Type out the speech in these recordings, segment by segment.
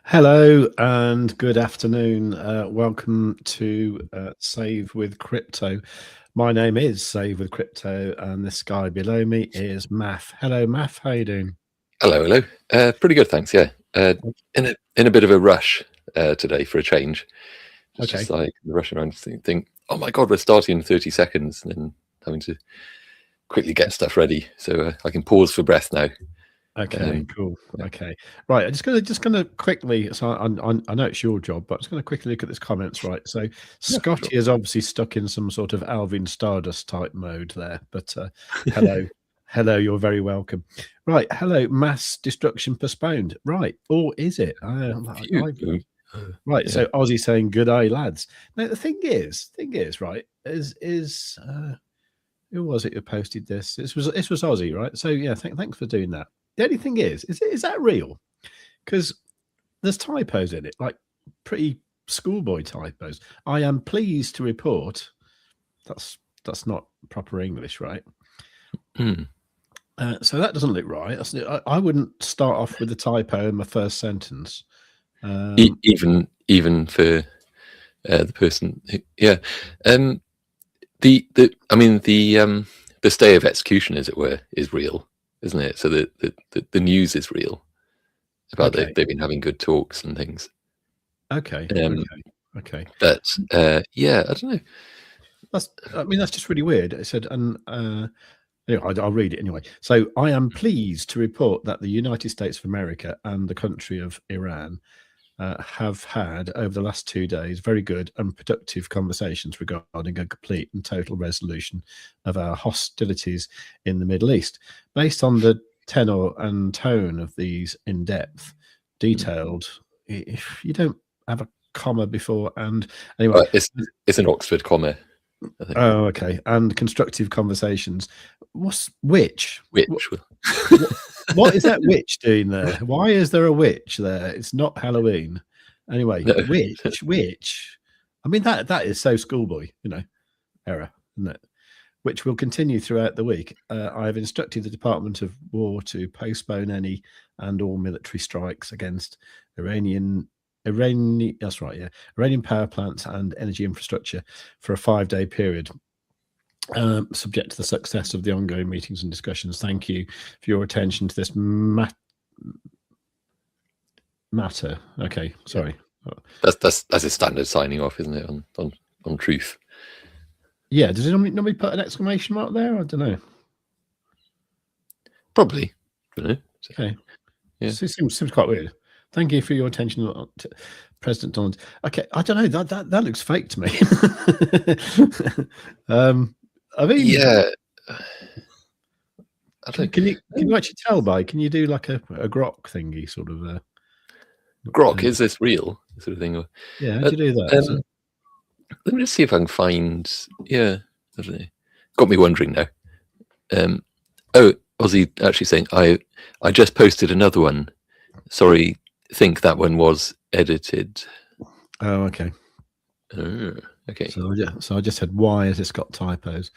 Hello and good afternoon. Welcome to Save with Crypto. My name is Save with Crypto, and this guy below me is Maff. Hello, Maff. How you doing? Hello. Pretty good, thanks. Yeah, in a bit of a rush today for a change. It's Okay. just like rushing around to think, oh my god, we're starting in 30 seconds, and then having to quickly get stuff ready so I can pause for breath now. Okay. Cool. Yeah. Okay. Right. I'm just gonna quickly. So I know it's your job, but I'm just gonna quickly look at this comments. Right. So Scotty Sure. is obviously stuck in some sort of Alvin Stardust type mode there. But hello, hello. You're very welcome. Right. Hello. Mass destruction postponed. Right. Or is it? Right, Yeah. so Aussie saying good day, lads. Now the thing is, right, who was it who posted this? This was Aussie, right? So yeah, thanks for doing that. The only thing is that real? Because there's typos in it, like pretty schoolboy typos. I am pleased to report that's not proper English, right? So that doesn't look right. I wouldn't start off with a typo in my first sentence. Even for the person, yeah. The stay of execution, as it were, is real, isn't it? So the news is real about Okay. they've been having good talks and things. Okay. Okay. But yeah, I don't know. That's just really weird. It said, and anyway, I'll read it anyway. So I am pleased to report that the United States of America and the country of Iran have had, over the last 2 days, very good and productive conversations regarding a complete and total resolution of our hostilities in the Middle East. Based on the tenor and tone of these in-depth, detailed, if you don't have a comma before, and anyway, it's an Oxford comma, I think. Oh, okay. And constructive conversations. What's witch? What is that witch doing there? Why is there a witch there? It's not Halloween. Anyway, No. witch. I mean, that is so schoolboy, error, isn't it? Which will continue throughout the week. I have instructed the Department of War to postpone any and all military strikes against Iranian power plants and energy infrastructure for a 5-day period, subject to the success of the ongoing meetings and discussions. Thank you for your attention to this matter. Okay, sorry. That's a standard signing off, isn't it? On truth. Yeah. Does it normally put an exclamation mark there? I don't know. Probably. I don't know. Okay. Yeah. So it seems quite weird. Thank you for your attention to President Donald. Okay, I don't know. That looks fake to me. I mean, yeah. Can you actually tell by? Can you do like a grok thingy sort of? Grok, is this real? Sort of thing. Yeah, how do you do that? Let me just see if I can find. Yeah, I don't know. Got me wondering now. Aussie actually saying I just posted another one. Sorry, think that one was edited. Oh, okay. Okay. So I just said, why has this got typos?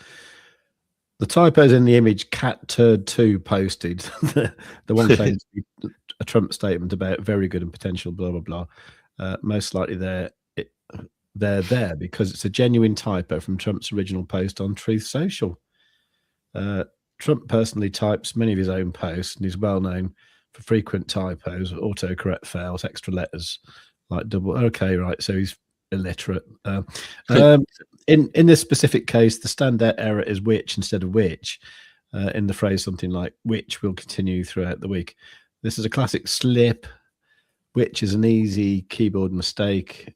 The typos in the image Cat Turd 2 posted. the one claims to be a Trump statement about very good and potential blah blah blah. Most likely they're there because it's a genuine typo from Trump's original post on Truth Social. Trump personally types many of his own posts and is well known for frequent typos, autocorrect fails, extra letters like double. Okay, right. So he's illiterate. In this specific case, the standout error is which instead of which. In the phrase something like which will continue throughout the week. This is a classic slip. Which is an easy keyboard mistake.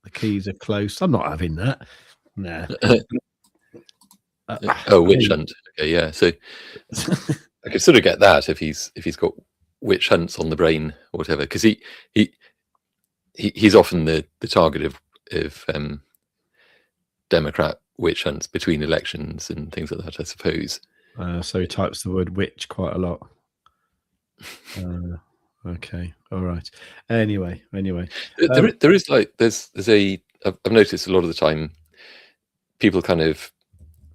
The keys are close. I'm not having that. Nah. Witch hunt. Okay, yeah. So I could sort of get that if he's got witch hunts on the brain or whatever, because he's often the target of Democrat witch hunts between elections and things like that, I suppose. So he types the word witch quite a lot. Okay, all right. Anyway, there is like there's a I've noticed a lot of the time people kind of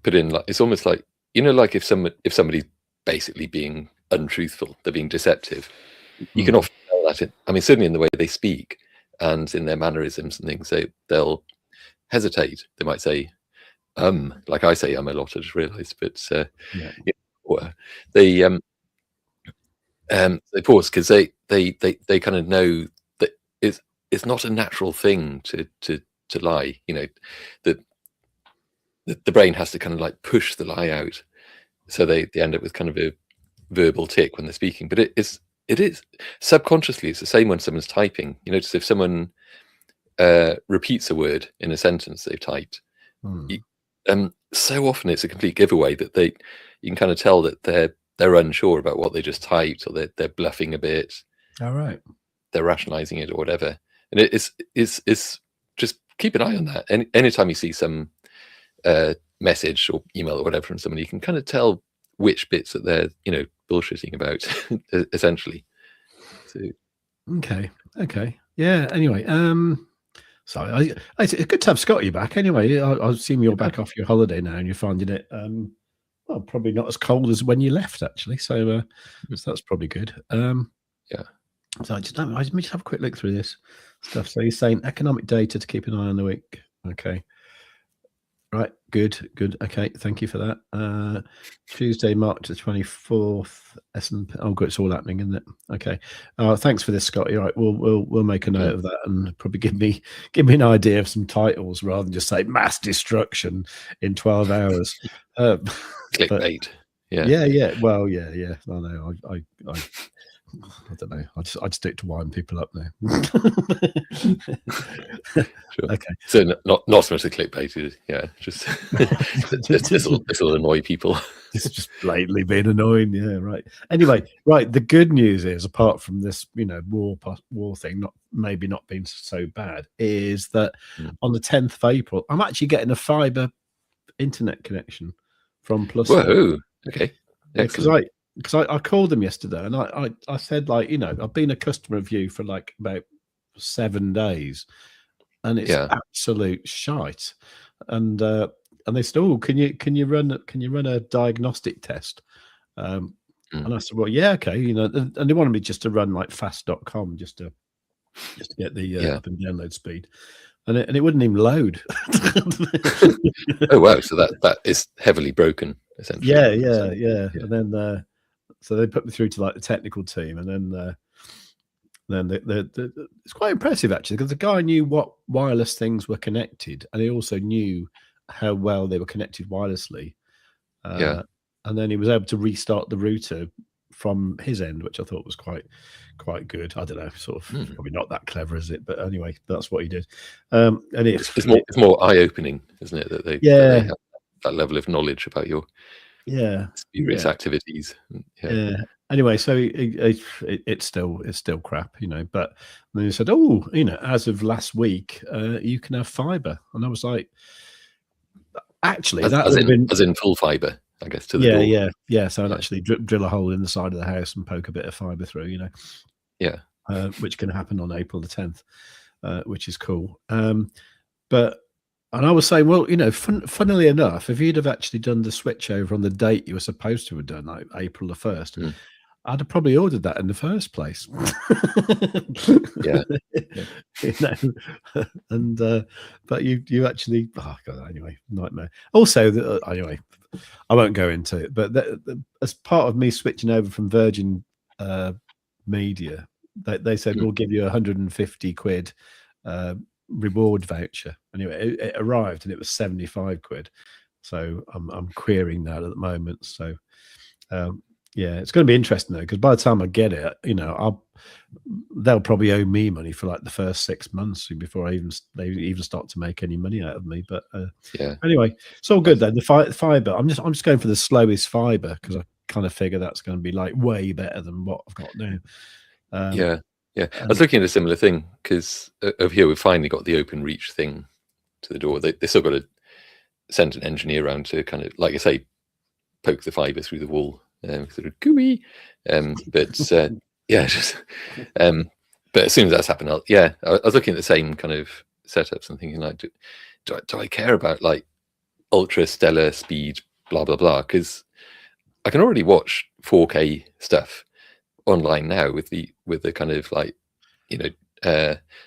put in like, it's almost like, like if somebody's basically being untruthful, they're being deceptive, you can often tell that in, I mean, certainly in the way they speak and in their mannerisms and things, they'll hesitate. They might say, like I say, a lot, I just realised, but they pause because they kind of know that it's not a natural thing to lie. That the brain has to kind of like push the lie out, so they end up with kind of a verbal tick when they're speaking. But it is subconsciously, it's the same when someone's typing. You notice if someone repeats a word in a sentence they've typed, so often it's a complete giveaway that you can kind of tell that they're unsure about what they just typed, or they're bluffing a bit. All right, they're rationalizing it or whatever. And it's just keep an eye on that. And anytime you see some message or email or whatever from someone, you can kind of tell which bits that they're bullshitting about, essentially. So, okay, yeah. Anyway, so it's good to have Scotty back. Anyway, I assume you're back off your holiday now, and you're finding it well, probably not as cold as when you left, actually. So that's probably good. Yeah. So let me just have a quick look through this stuff. So you're saying economic data to keep an eye on the week. Okay. Right. Good. Okay. Thank you for that. Tuesday, March the 24th. S&P. Oh, good. It's all happening, isn't it? Okay. Thanks for this, Scotty. All right. We'll make a note of that, and probably give me an idea of some titles rather than just say mass destruction in 12 hours. Clickbait. Yeah. Well, yeah. I know. I don't know. I'd stick to winding people up now. Sure. Okay. So not so much the clickbait. Yeah, just this will annoy people. It's just blatantly being annoying. Yeah, right. Anyway, right. The good news is, apart from this, war thing, maybe not being so bad, is that on the 10th of April, I'm actually getting a fiber internet connection from Plus. Whoa. Okay. Excellent. Because I called them yesterday, and I said, like, I've been a customer of you for like about 7 days, and it's absolute shite. And they said, "Oh, can you run a diagnostic test?" And I said, "Well, yeah, okay." And they wanted me just to run like fast.com just to get the up and download speed, and it wouldn't even load. Oh wow! So that is heavily broken, essentially. Yeah. And then so they put me through to like the technical team, and then it's quite impressive actually, because the guy knew what wireless things were connected, and he also knew how well they were connected wirelessly. And then he was able to restart the router from his end, which I thought was quite good. I don't know, sort of probably not that clever, is it? But anyway, that's what he did. And it's more eye-opening, isn't it? That they have that level of knowledge about your spurious activities. Anyway, so it's still crap, But then he said, "Oh, as of last week, you can have fiber," and I was like, "Actually, that would have been as in full fiber, I guess." To the door. Yeah. So I'd actually drill a hole in the side of the house and poke a bit of fiber through, which can happen on April the 10th, which is cool. And I was saying, well, funnily enough, if you'd have actually done the switch over on the date you were supposed to have done, like April the 1st, I'd have probably ordered that in the first place. And but you actually, oh God, anyway, nightmare. Also, anyway, I won't go into it, but as part of me switching over from Virgin Media, they said we'll give you 150 quid reward voucher. Anyway, it arrived and it was 75 quid. So I'm querying that at the moment. So it's going to be interesting though, because by the time I get it, they'll probably owe me money for like the first 6 months before they even start to make any money out of me. But anyway, it's all good then. The fiber, I'm just going for the slowest fiber, because I kind of figure that's going to be like way better than what I've got now. I was looking at a similar thing, because over here we've finally got the open reach thing to the door. They still got to send an engineer around to kind of, like I say, poke the fiber through the wall, sort of gooey. But as soon as that's happened, I was looking at the same kind of setups and thinking, like, do I care about like ultra stellar speed, blah blah blah? Because I can already watch 4K stuff online now with the kind of like, you know,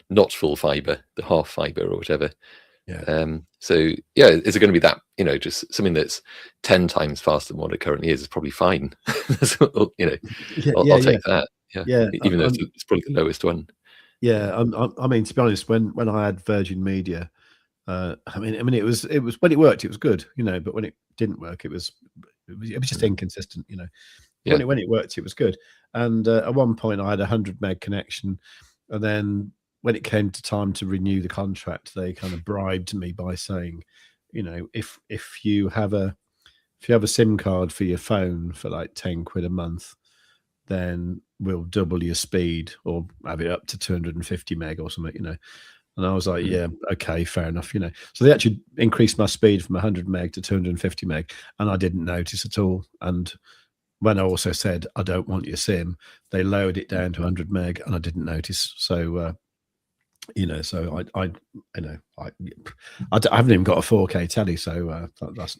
not full fiber, the half fiber or whatever. Yeah. So yeah, is it going to be that, you know, just something that's 10 times faster than what it currently is probably fine. You know, I'll take that. Yeah. Even though it's probably the lowest one. Yeah, I mean, to be honest, when I had Virgin Media, I mean, it was when it worked, it was good, you know, but when it didn't work, it was just inconsistent, you know. Yeah. When it worked, it was good. And at one point, I had 100 meg connection, and then when it came to time to renew the contract, they kind of bribed me by saying, you know, if you have a SIM card for your phone for like 10 quid a month, then we'll double your speed or have it up to 250 meg or something, you know. And I was like, yeah, okay, fair enough, you know. So they actually increased my speed from 100 meg to 250 meg, and I didn't notice at all. And when I also said, I don't want your SIM, they lowered it down to 100 meg, and I didn't notice. So, you know, so I you know, I haven't even got a 4K telly, so that's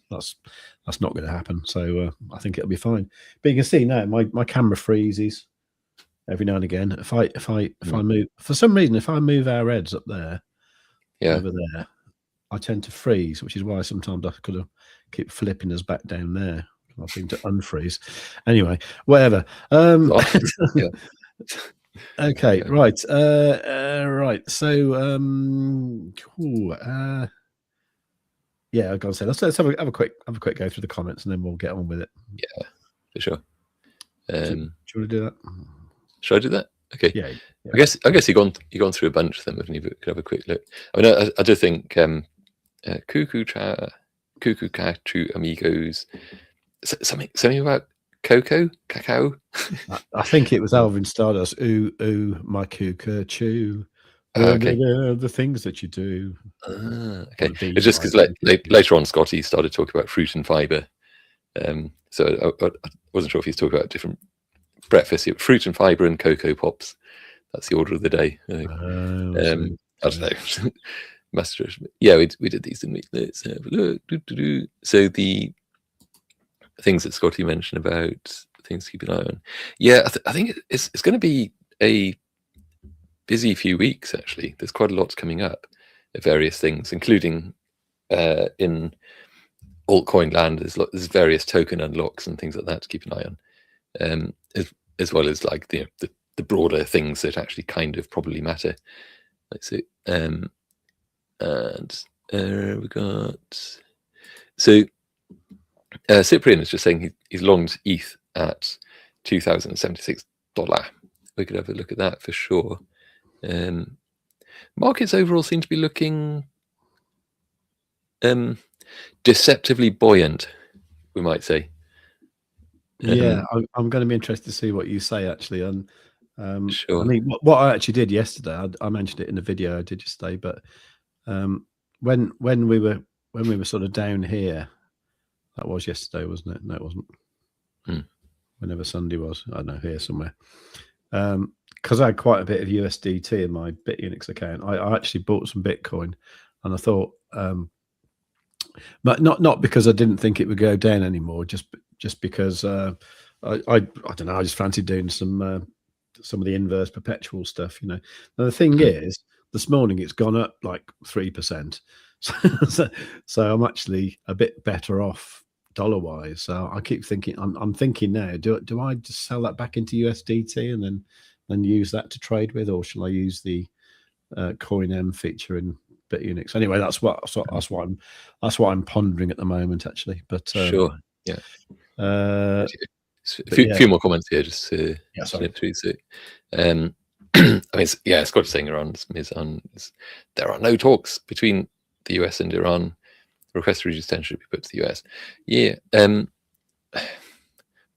not going to happen. So I think it'll be fine. But you can see now my camera freezes every now and again. If I move, for some reason, if I move our heads up there, over there, I tend to freeze, which is why sometimes I could keep flipping us back down there. I seem to unfreeze. Anyway, whatever. Yeah. Okay, right. Right. So, cool. Yeah, I gotta say, let's have a quick go through the comments, and then we'll get on with it. Yeah, for sure. Do you want to do that? Should I do that? Okay. Yeah. I guess you've gone through a bunch of them, haven't you? But could have a quick look. I mean, I do think Cuckoo Catu Amigos. Something about cacao. I think it was Alvin Stardust. Ooh, my cuckoo. Okay. The things that you do. Okay. It's just because later on, Scotty started talking about fruit and fiber. So I wasn't sure if he's talking about different breakfast. Fruit and fiber and Cocoa Pops. That's the order of the day, I think. I don't know. Master. Yeah, we did these, didn't we? Let's have a look. So the things that Scotty mentioned about things to keep an eye on. Yeah, I think it's going to be a busy few weeks, actually. There's quite a lot coming up of various things, including in altcoin land. There's various token unlocks and things like that to keep an eye on, as well as like the broader things that actually kind of probably matter. Let's see. And we got Cyprian is just saying he's longed ETH at $2,076. We could have a look at that for sure. Markets overall seem to be looking deceptively buoyant, we might say. Yeah, I'm going to be interested to see what you say, actually. And sure. I mean, what I actually did yesterday, I mentioned it in the video I did yesterday, but when we were sort of down here, that was yesterday, wasn't it? No, it wasn't. Whenever Sunday was, I don't know, here somewhere. Because I had quite a bit of USDT in my Bitunix account, I actually bought some Bitcoin, and I thought, but not because I didn't think it would go down anymore, just because I don't know, I just fancied doing some of the inverse perpetual stuff, you know. Now the thing is, this morning it's gone up like 3%, so I'm actually a bit better off dollar wise. So I keep thinking, I'm thinking now, do I just sell that back into USDT and then use that to trade with, or shall I use the Coin M feature in Bitunix? Anyway, that's what I'm pondering at the moment, actually. But sure, yeah. A few more comments here, just snip through. So, I mean, Scott saying Iran is there are no talks between the US and Iran. Request to reduce tension should be put to the US. Yeah,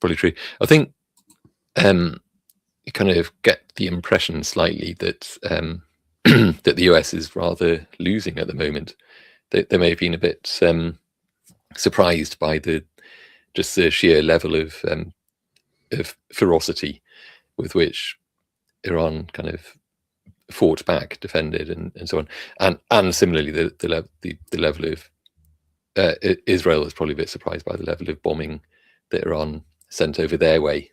probably true. I think you kind of get the impression slightly that that the US is rather losing at the moment. They may have been a bit surprised by the sheer level of ferocity with which Iran kind of fought back, defended, and so on, and similarly the level of Israel is probably a bit surprised by the level of bombing that Iran sent over their way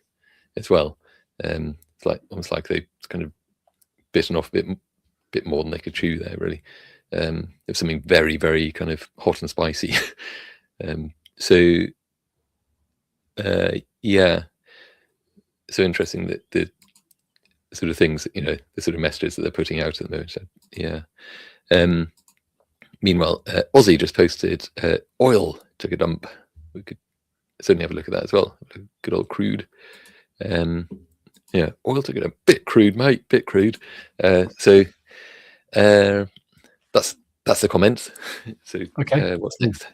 as well. It's like almost like they kind of bitten off a bit more than they could chew there, really. It was something very, very kind of hot and spicy. Yeah, so interesting that the sort of things, the sort of messages that they're putting out at the moment. So, yeah. Meanwhile, Aussie just posted oil took a dump. We could certainly have a look at that as well. Good old crude. Yeah, oil took it a bit crude, mate. Bit crude. So that's the comment. So okay, what's next?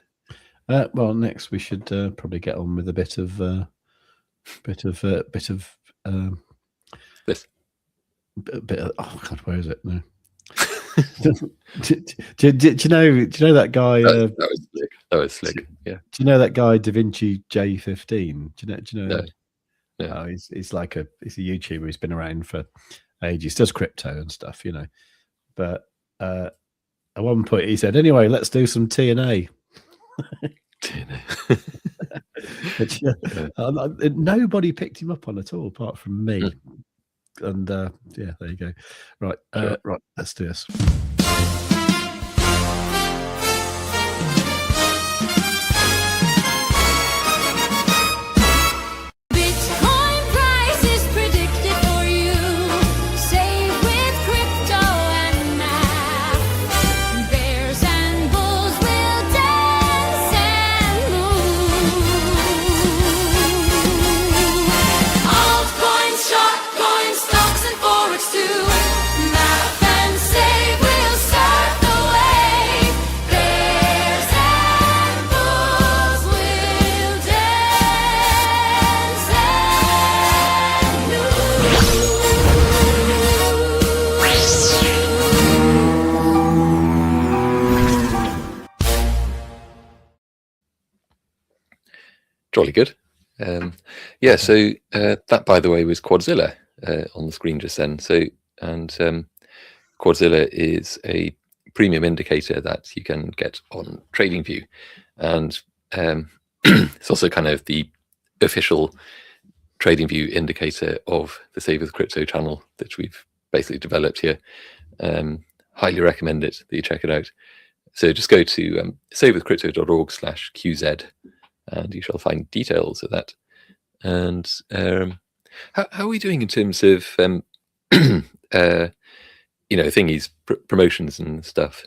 Well, next we should probably get on with a bit of oh god, where is it? No. do you know that guy? That was slick. Yeah. Do you know that guy Da Vinci J15? Do you know? No. Yeah. Oh, he's a YouTuber. He's been around for ages. Does crypto and stuff, But at one point he said, "Anyway, let's do some TNA." Which, nobody picked him up on at all, apart from me. And yeah, there you go. Right, sure. Right. Let's do this. Jolly good. Yeah, so that, by the way, was Quadzilla on the screen just then. So, and Quadzilla is a premium indicator that you can get on TradingView, and it's also kind of the official TradingView indicator of the Save with Crypto channel that we've basically developed here. Highly recommend it that you check it out. So just go to savewithcrypto.org/QZ. and you shall find details of that. And how are we doing in terms of thingies, promotions and stuff?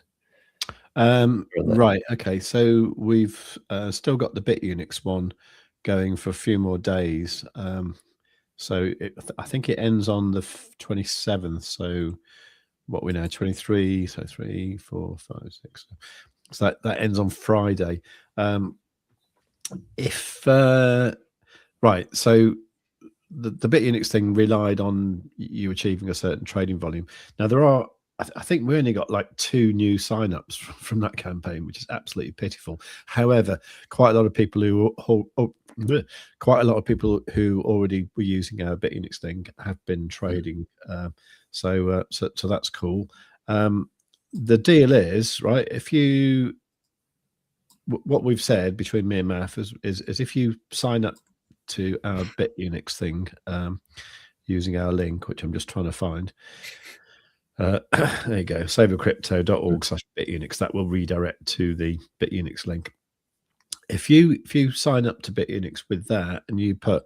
Right. Okay. So we've still got the Bitunix one going for a few more days. So I think it ends on the 27th. So what we know, 23. So 3, 4, 5, 6. So that ends on Friday. Right, so the Bitunix thing relied on you achieving a certain trading volume. Now there are, I think we only got like 2 new signups from that campaign, which is absolutely pitiful. However, quite a lot of people who already were using our Bitunix thing have been trading. So that's cool. The deal is, right, what we've said between me and Maff is if you sign up to our Bitunix thing using our link, which I'm just trying to find. There you go, savewithcrypto.org/Bitunix. That will redirect to the Bitunix link. If you sign up to Bitunix with that and you put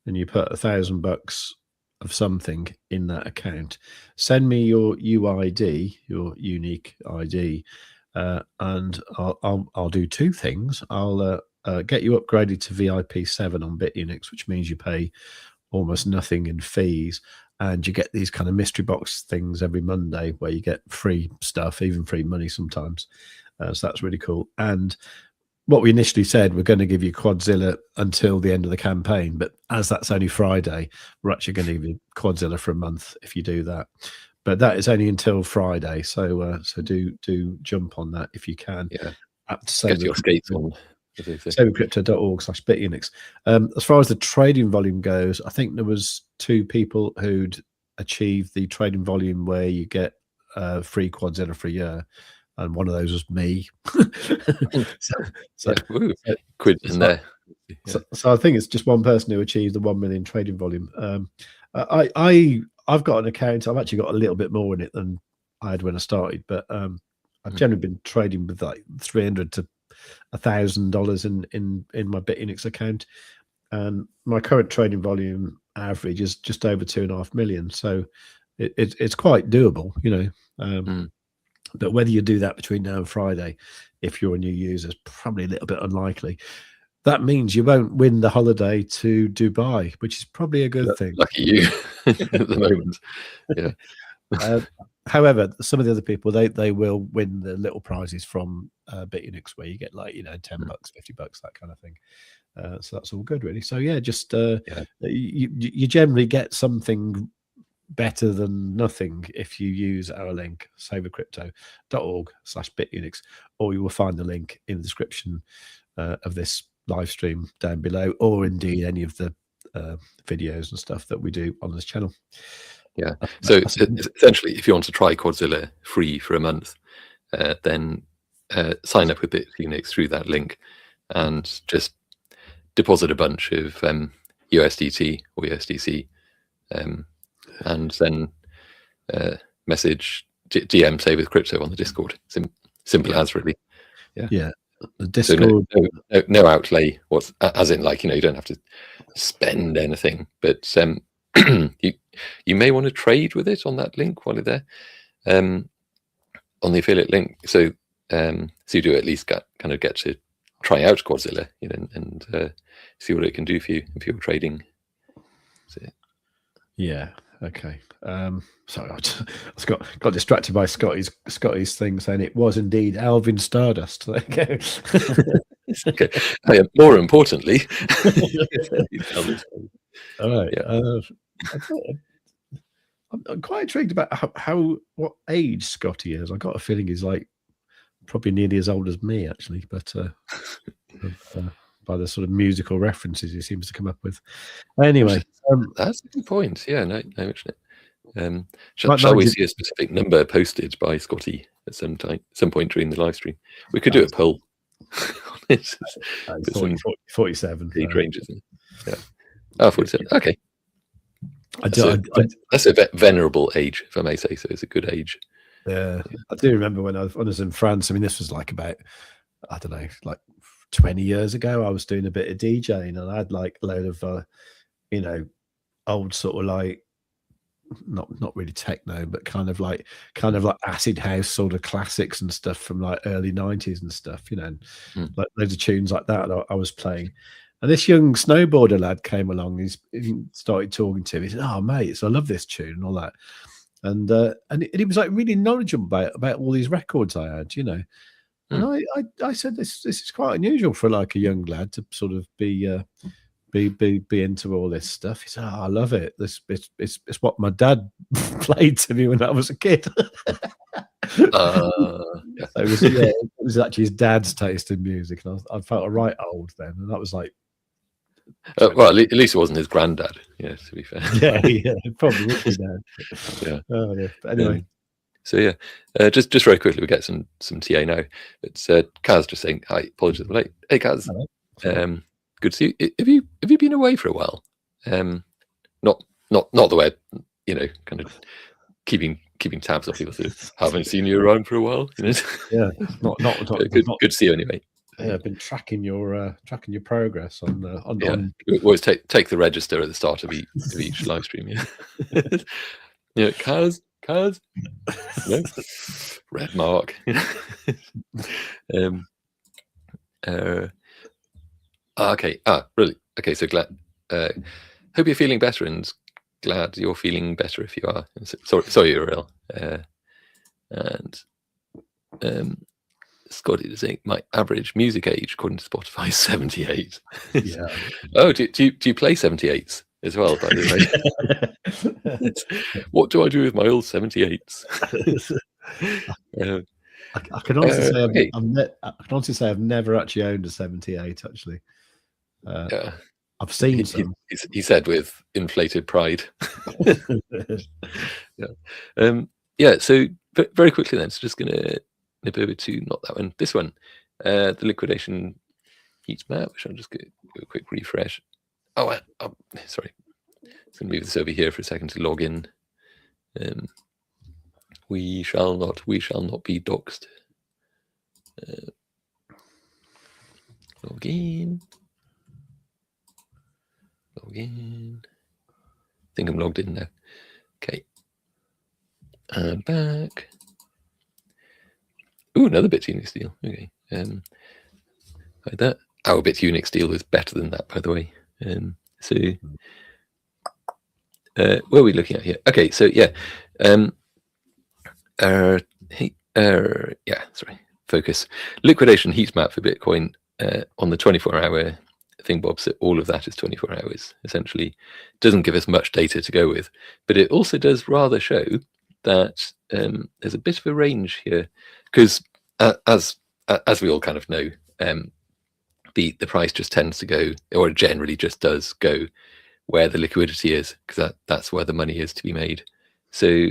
$1,000 of something in that account, send me your UID, your unique ID. And I'll do 2 things. I'll get you upgraded to VIP 7 on Bitunix, which means you pay almost nothing in fees, and you get these kind of mystery box things every Monday where you get free stuff, even free money sometimes. So that's really cool. And what we initially said, we're going to give you Quadzilla until the end of the campaign, but as that's only Friday, we're actually going to give you Quadzilla for a month if you do that. But that is only until Friday, so do jump on that if you can. Yeah, get your skates on. savewithcrypto.org/Bitunix. As far as the trading volume goes, I think there was 2 people who'd achieved the trading volume where you get free Quadzilla for a year, and one of those was me. Quid in there. So I think it's just one person who achieved the 1 million trading volume. I've got an account. I've actually got a little bit more in it than I had when I started, but I've generally been trading with like $300 to $1,000 in my Bitunix account, and my current trading volume average is just over 2.5 million. So it's quite doable, But whether you do that between now and Friday, if you're a new user, is probably a little bit unlikely. That means you won't win the holiday to Dubai, which is probably a good thing. Lucky you at the moment. Yeah. However, some of the other people, they will win the little prizes from Bitunix, where you get like $10, $50, that kind of thing. So that's all good, really. So yeah, just you generally get something better than nothing if you use our link, savewith.crypto.org/Bitunix, or you will find the link in the description of this live stream down below, or indeed any of the videos and stuff that we do on this channel. Yeah. So essentially, if you want to try Quadzilla free for a month, then sign up with Bitunix through that link, and just deposit a bunch of USDT or USDC, and then message DM Save with Crypto on the Discord. Simple as, really. Yeah. The Discord. So no outlay. As in, like, you don't have to spend anything, but you may want to trade with it on that link while you're there, on the affiliate link. So you do at least get to try out Quadzilla, and see what it can do for you if you're trading. Yeah. Okay. Sorry, I just got distracted by Scotty's thing saying it was indeed Alvin Stardust. There you go. Okay. More importantly, all right. Yeah. I'm quite intrigued about what age Scotty is. I got a feeling he's like probably nearly as old as me, actually, but by the sort of musical references he seems to come up with. Anyway, that's a good point. Yeah, no, mention it. Shall we see a specific number posted by Scotty at some point during the live stream? We could do a poll. 47 age ranges. Yeah. Oh, 47. Okay. That's a venerable age, if I may say so. It's a good age. Yeah, I do remember when I was in France. I mean, this was like about, I don't know, like 20 years ago. I was doing a bit of DJing, and I had like a load of, old sort of like, not really techno, but kind of like acid house sort of classics and stuff from like early 90s and stuff, like loads of tunes like that I was playing. And this young snowboarder lad came along. He started talking to me. He said, "Oh, mate, so I love this tune and all that." And he was like really knowledgeable about all these records I had, And I said, this is quite unusual for like a young lad to sort of be into all this stuff. He said, "Oh, I love it. It's what my dad played to me when I was a kid." It was actually his dad's taste in music, and I felt right old then, and that was like. Well, at least it wasn't his granddad. Yeah, to be fair. Yeah, probably would be dad. Yeah. Oh, yeah. But anyway. So yeah, just very quickly, we get some TA now. It's Kaz just saying hi. Apologies for the late. Hey Kaz. Hello. Good to see you. Have you been away for a while? Not the way, kind of keeping tabs on people who haven't seen you around for a while. Yeah, not good to see you anyway. Yeah, I've been tracking your progress on. We always take the register at the start of each live stream. Yeah, Kaz, red mark. Okay. Really? Okay. So glad. Hope you're feeling better, and glad you're feeling better if you are. Sorry, Uriel. And Scotty is saying my average music age according to Spotify is 78. Yeah. Oh, do you play 78s as well? By the way, what do I do with my old 78s? I can honestly say I've never actually owned a 78. Actually, yeah, I've seen some. He said with inflated pride. Yeah. So very quickly then, so just gonna nip over to not that one, this one, the liquidation heat map, which I'll just do a quick refresh. Oh, sorry, So move this over here for a second to log in. We shall not be doxed. Log in. Log in. I think I'm logged in now. Okay. And back. Ooh, another Bitunix deal. Okay. Like that. Our Bitunix deal is better than that, by the way. So where are we looking at here? Okay, so yeah. Sorry. Focus. Liquidation heat map for Bitcoin on the 24-hour thing, Bob. So all of that is 24 hours, essentially. Doesn't give us much data to go with, but it also does rather show that there's a bit of a range here, because as we all kind of know, the price just tends to go, or generally just does go, where the liquidity is, because that's where the money is to be made. So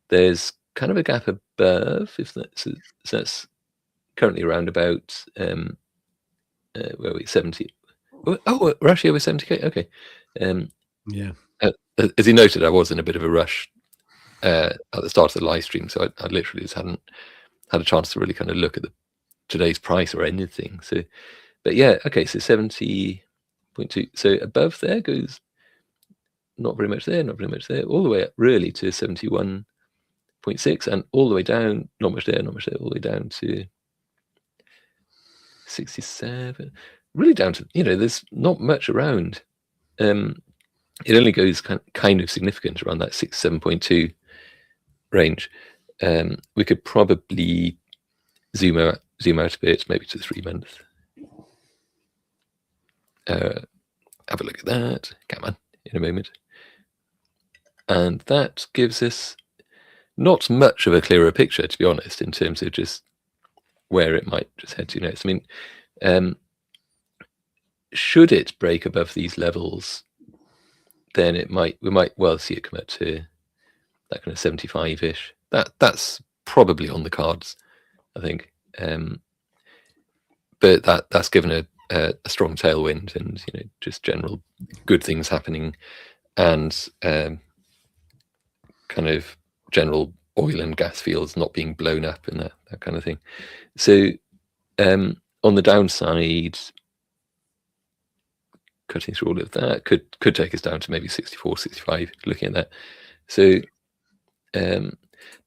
there's kind of a gap above, if that's currently around about where are we, 70. Oh, we're actually over 70k. Okay. Yeah. As you noted, I was in a bit of a rush at the start of the live stream, so I literally just hadn't had a chance to really kind of look at today's price or anything. So, but yeah, okay, so 70.2. So above there goes not very much there, not very much there, all the way up really to 71.6, and all the way down, not much there, not much there, all the way down to 67. Really down to, there's not much around. It only goes kind of significant around that 67.2 range. We could probably zoom out a bit, maybe to 3 months. Have a look at that. Come on, in a moment. And that gives us not much of a clearer picture, to be honest, in terms of just where it might just head to next. I mean, should it break above these levels, then we might well see it come up to that kind of 75-ish. That's probably on the cards, I think. But that's given a strong tailwind, and just general good things happening, and kind of general oil and gas fields not being blown up and that kind of thing. So on the downside, cutting through all of that could take us down to maybe 64, 65, looking at that. So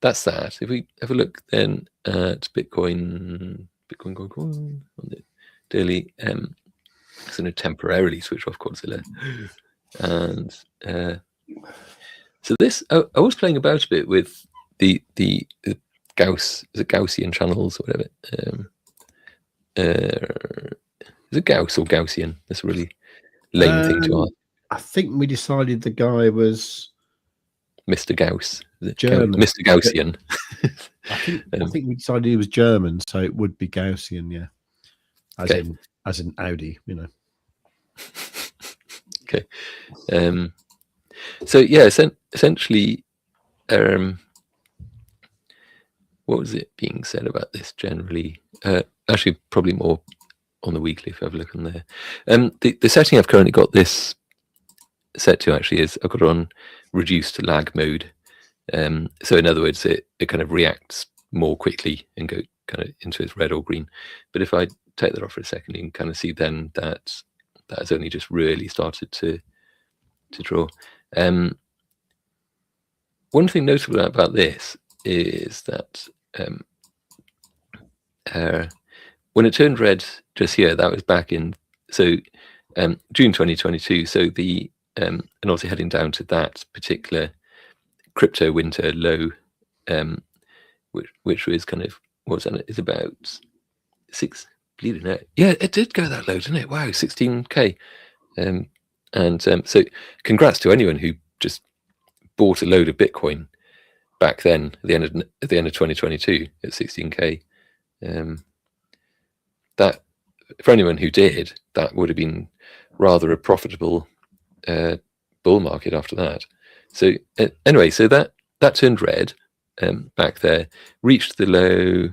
that's that. If we have a look then at Bitcoin on the daily, it's going to temporarily switch off Quadzilla. And so this, I was playing about a bit with the Gauss, is it Gaussian channels or whatever? Is it Gauss or Gaussian? That's a really lame thing to ask. I think we decided the guy was Mr. Gauss. German. Mr. Gaussian. I think we decided he was German, so it would be Gaussian, yeah. As in Audi, Okay. So yeah, essentially, what was it being said about this generally? Actually, probably more on the weekly if I have a look on there. The setting I've currently got this set to actually is I've got it on reduced lag mode. So in other words, it kind of reacts more quickly and go kind of into its red or green. But if I take that off for a second, you can kind of see then that has only just really started to draw. One thing notable about this is that when it turned red just here, that was back in June 2022. So and obviously heading down to that particular crypto winter low, which was kind of what's that? It's about 6. Bleeding out. Yeah, it did go that low, didn't it? Wow, 16k. So congrats to anyone who just bought a load of Bitcoin back then at the end of 2022 at 16k. That, for anyone who did, that would have been rather a profitable bull market after that. So anyway, so that turned red back there, reached the low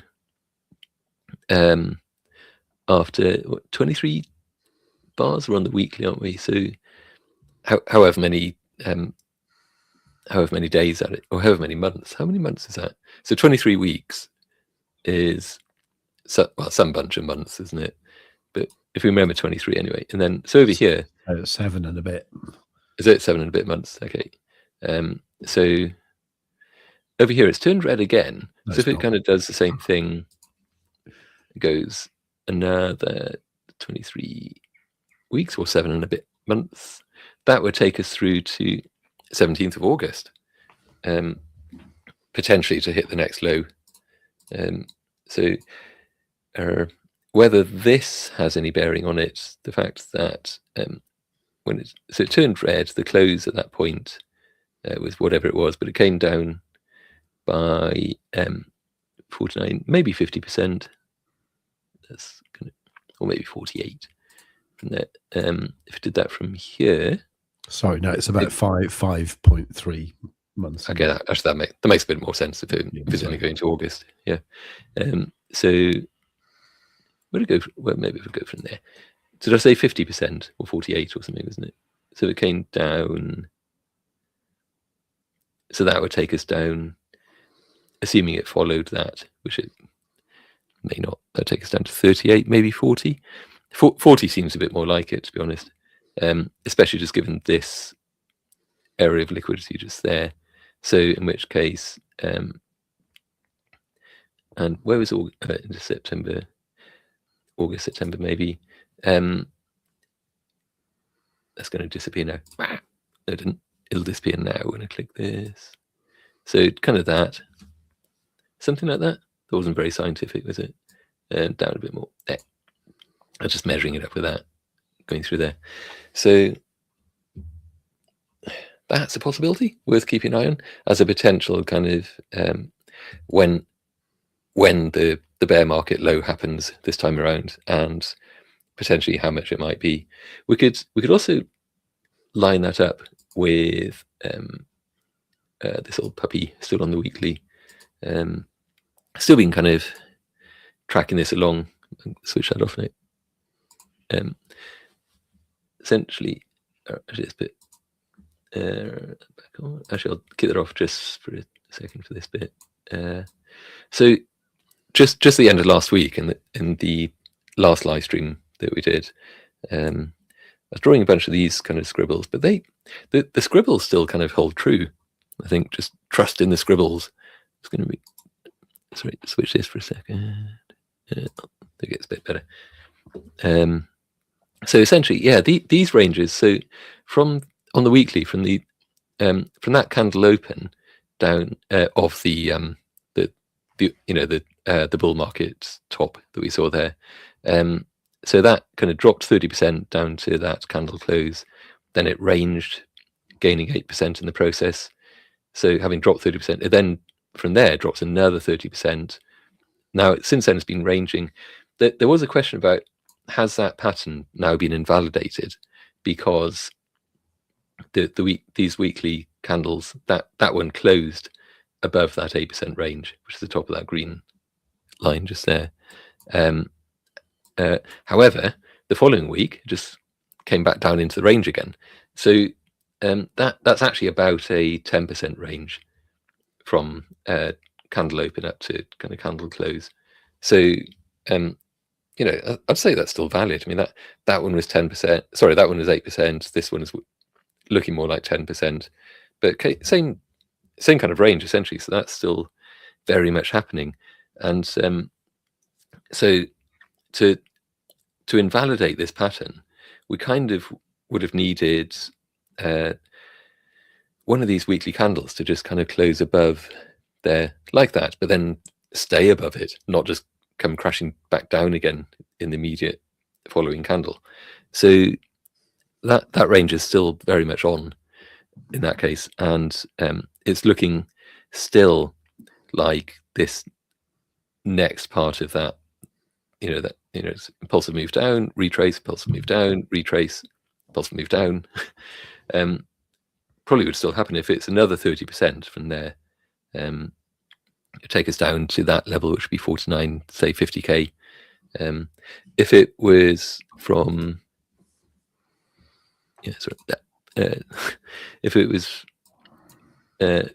after 23 bars. We're on the weekly, aren't we? So however many days at it, or however many months. How many months is that? So 23 weeks is some bunch of months, isn't it? But if we remember 23 anyway, and then so over here, 7 and a bit. is it 7 and a bit months? Okay. So over here it's turned red again. No, so if it kind of does the same thing, it goes another 23 weeks or 7 and a bit months, that would take us through to 17th of August, potentially to hit the next low. So whether this has any bearing on it, the fact that so it turned red, the close at that point was whatever it was, but it came down by 49, maybe 50%. That's or maybe 48 from there. If it did that from here, sorry, no, it's about 5.3 months. Okay, that makes a bit more sense if it's only going to August. Yeah. So where to go? Well, maybe if we go from there. Did I say 50% or 48 or something, wasn't it? So it came down. So that would take us down, assuming it followed that, which it may not. That'd take us down to 38, maybe 40. 40 seems a bit more like it, to be honest, especially just given this area of liquidity just there. So in which case, and where was into September, August, September, maybe. That's going to disappear now. No, it didn't. It'll disappear now when I click this. So kind of that, something like that. That wasn't very scientific, was it? Down a bit more. There. I was just measuring it up with that, going through there. So that's a possibility worth keeping an eye on as a potential kind of when the bear market low happens this time around, and potentially how much it might be. We could also line that up with this old puppy still on the weekly. Still been kind of tracking this along. Switch that off now. Essentially, actually, it's a bit. Back on. Actually, I'll keep that off just for a second for this bit. So, just the end of last week, in the last live stream that we did, I was drawing a bunch of these kind of scribbles, but the scribbles still kind of hold true. I think just trust in the scribbles. It's going to be. Sorry, switch this for a second. It gets a bit better. So essentially, yeah, these ranges. So on the weekly, from that candle open down of the bull market top that we saw there. So that kind of dropped 30% down to that candle close. Then it ranged, gaining 8% in the process. So having dropped 30%, it then from there drops another 30%. Now since then it's been ranging. There was a question about, has that pattern now been invalidated because these weekly candles, that one closed above that 8% range, which is the top of that green line just there. However, the following week just came back down into the range again. So that's actually about a 10% range from candle open up to kind of candle close. So I'd say that's still valid. I mean, that one was 10%. Sorry, that one was 8%. This one is looking more like 10%, but same kind of range essentially. So that's still very much happening. And so to invalidate this pattern, we kind of would have needed one of these weekly candles to just kind of close above there like that, but then stay above it, not just come crashing back down again in the immediate following candle. So that range is still very much on in that case, and it's looking still like this next part of that, it's impulsive move down, retrace, impulsive move down, retrace, impulsive move down. Probably would still happen if it's another 30% from there. Take us down to that level, which would be 49, say 50k. If it was from, if it was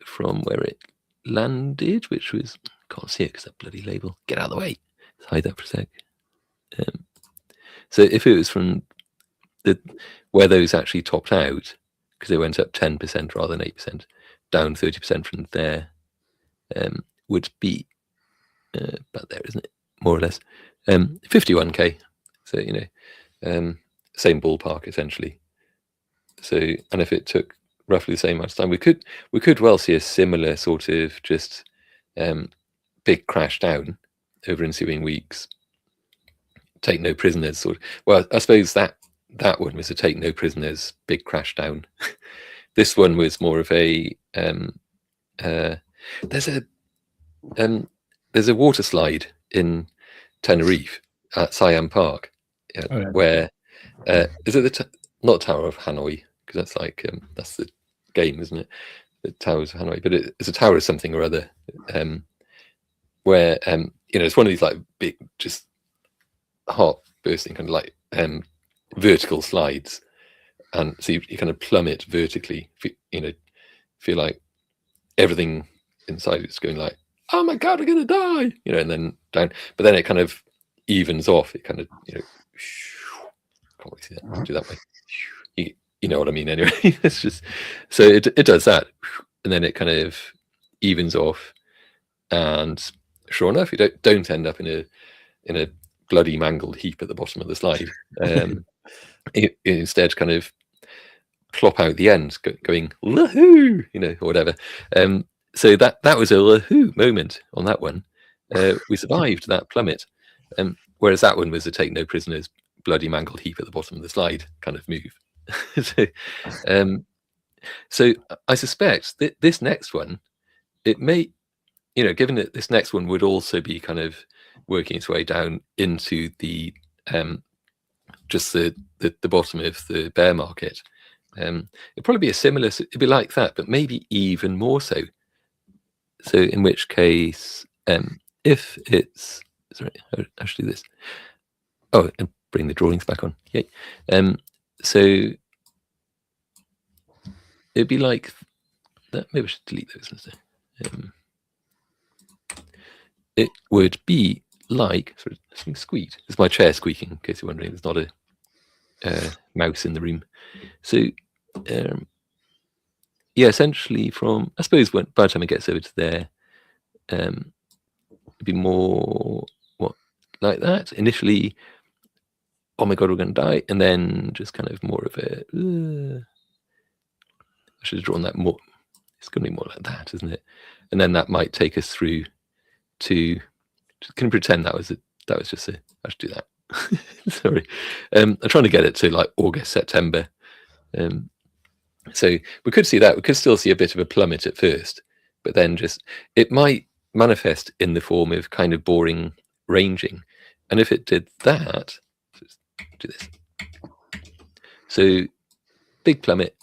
from where it landed, which was, can't see it because that bloody label. Get out of the way. Let's hide that for a sec. So if it was from where those actually topped out, because they went up 10% rather than 8%, down 30% from there, would be about there, isn't it? More or less. 51k. So, same ballpark essentially. So, and if it took roughly the same amount of time, we could well see a similar sort of just big crash down over ensuing weeks. Take no prisoners sort of. Well, I suppose that one was a take no prisoners big crash down. This one was more of a there's a water slide in Tenerife at Siam Park, where is it not Tower of Hanoi, because that's like that's the game, isn't it? The Towers of Hanoi, but it's a tower of something or other, where it's one of these like big, just heart bursting kind of like vertical slides, and so you kind of plummet vertically. Feel like everything inside it's going like, oh my god, we're gonna die, and then down. But then it kind of evens off. It kind of can't really see that. Do that way. You know what I mean anyway. It's just so it does that, and then it kind of evens off, and sure enough, you don't end up in a bloody mangled heap at the bottom of the slide. It instead kind of plop out the end, going woohoo, or whatever. So that was a woohoo moment on that one. We survived that plummet, whereas that one was a take no prisoners, bloody mangled heap at the bottom of the slide kind of move. So I suspect that this next one, it may, given that this next one would also be kind of working its way down into the just the bottom of the bear market. It'd probably be it'd be like that, but maybe even more so. So in which case, if it's, sorry, I should do this. Oh, and bring the drawings back on. Yay. So it'd be like that. Maybe I should delete those instead. It would be like, sorry, something squeaked. It's my chair squeaking, in case you're wondering. There's not a mouse in the room. So yeah, essentially from, I suppose by the time it gets over to there, it'd be more like that. Initially, oh my god, we're going to die, and then just kind of more of a. I should have drawn that more. It's going to be more like that, isn't it? And then that might take us through to. Can you pretend that was just a. I should do that. Sorry, I'm trying to get it to like August, September. So we could see that. We could still see a bit of a plummet at first, but then just it might manifest in the form of kind of boring ranging. And if it did that, let's do this. So big plummet,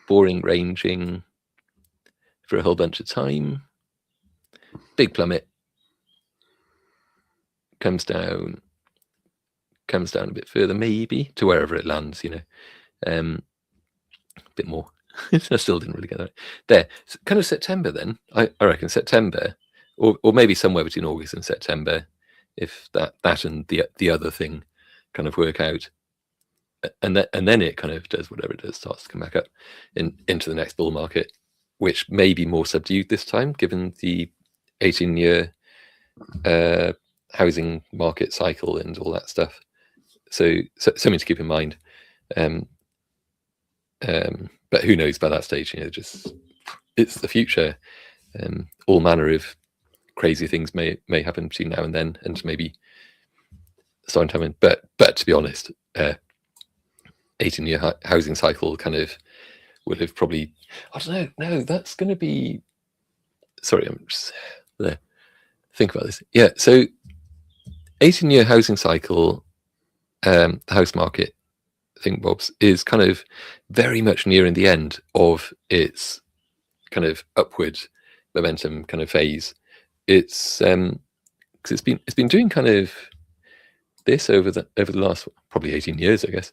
boring ranging for a whole bunch of time. Big plummet, comes down a bit further, maybe to wherever it lands, a bit more. I still didn't really get that. There, so kind of September then, I reckon September, or maybe somewhere between August and September, if that and the other thing kind of work out. And then it kind of does whatever it does, starts to come back up into the next bull market, which may be more subdued this time, given the 18-year housing market cycle and all that stuff. So something to keep in mind. But who knows by that stage? Just it's the future. All manner of crazy things may happen between now and then, and maybe starting to happen. But to be honest, 18-year housing cycle kind of would have probably. I don't know. No, that's going to be. Sorry, I'm just there. Think about this. Yeah, so 18-year housing cycle, the house market, thingbobs, is kind of very much nearing the end of its kind of upward momentum kind of phase. It's because it's been doing kind of this over the last probably 18 years, I guess.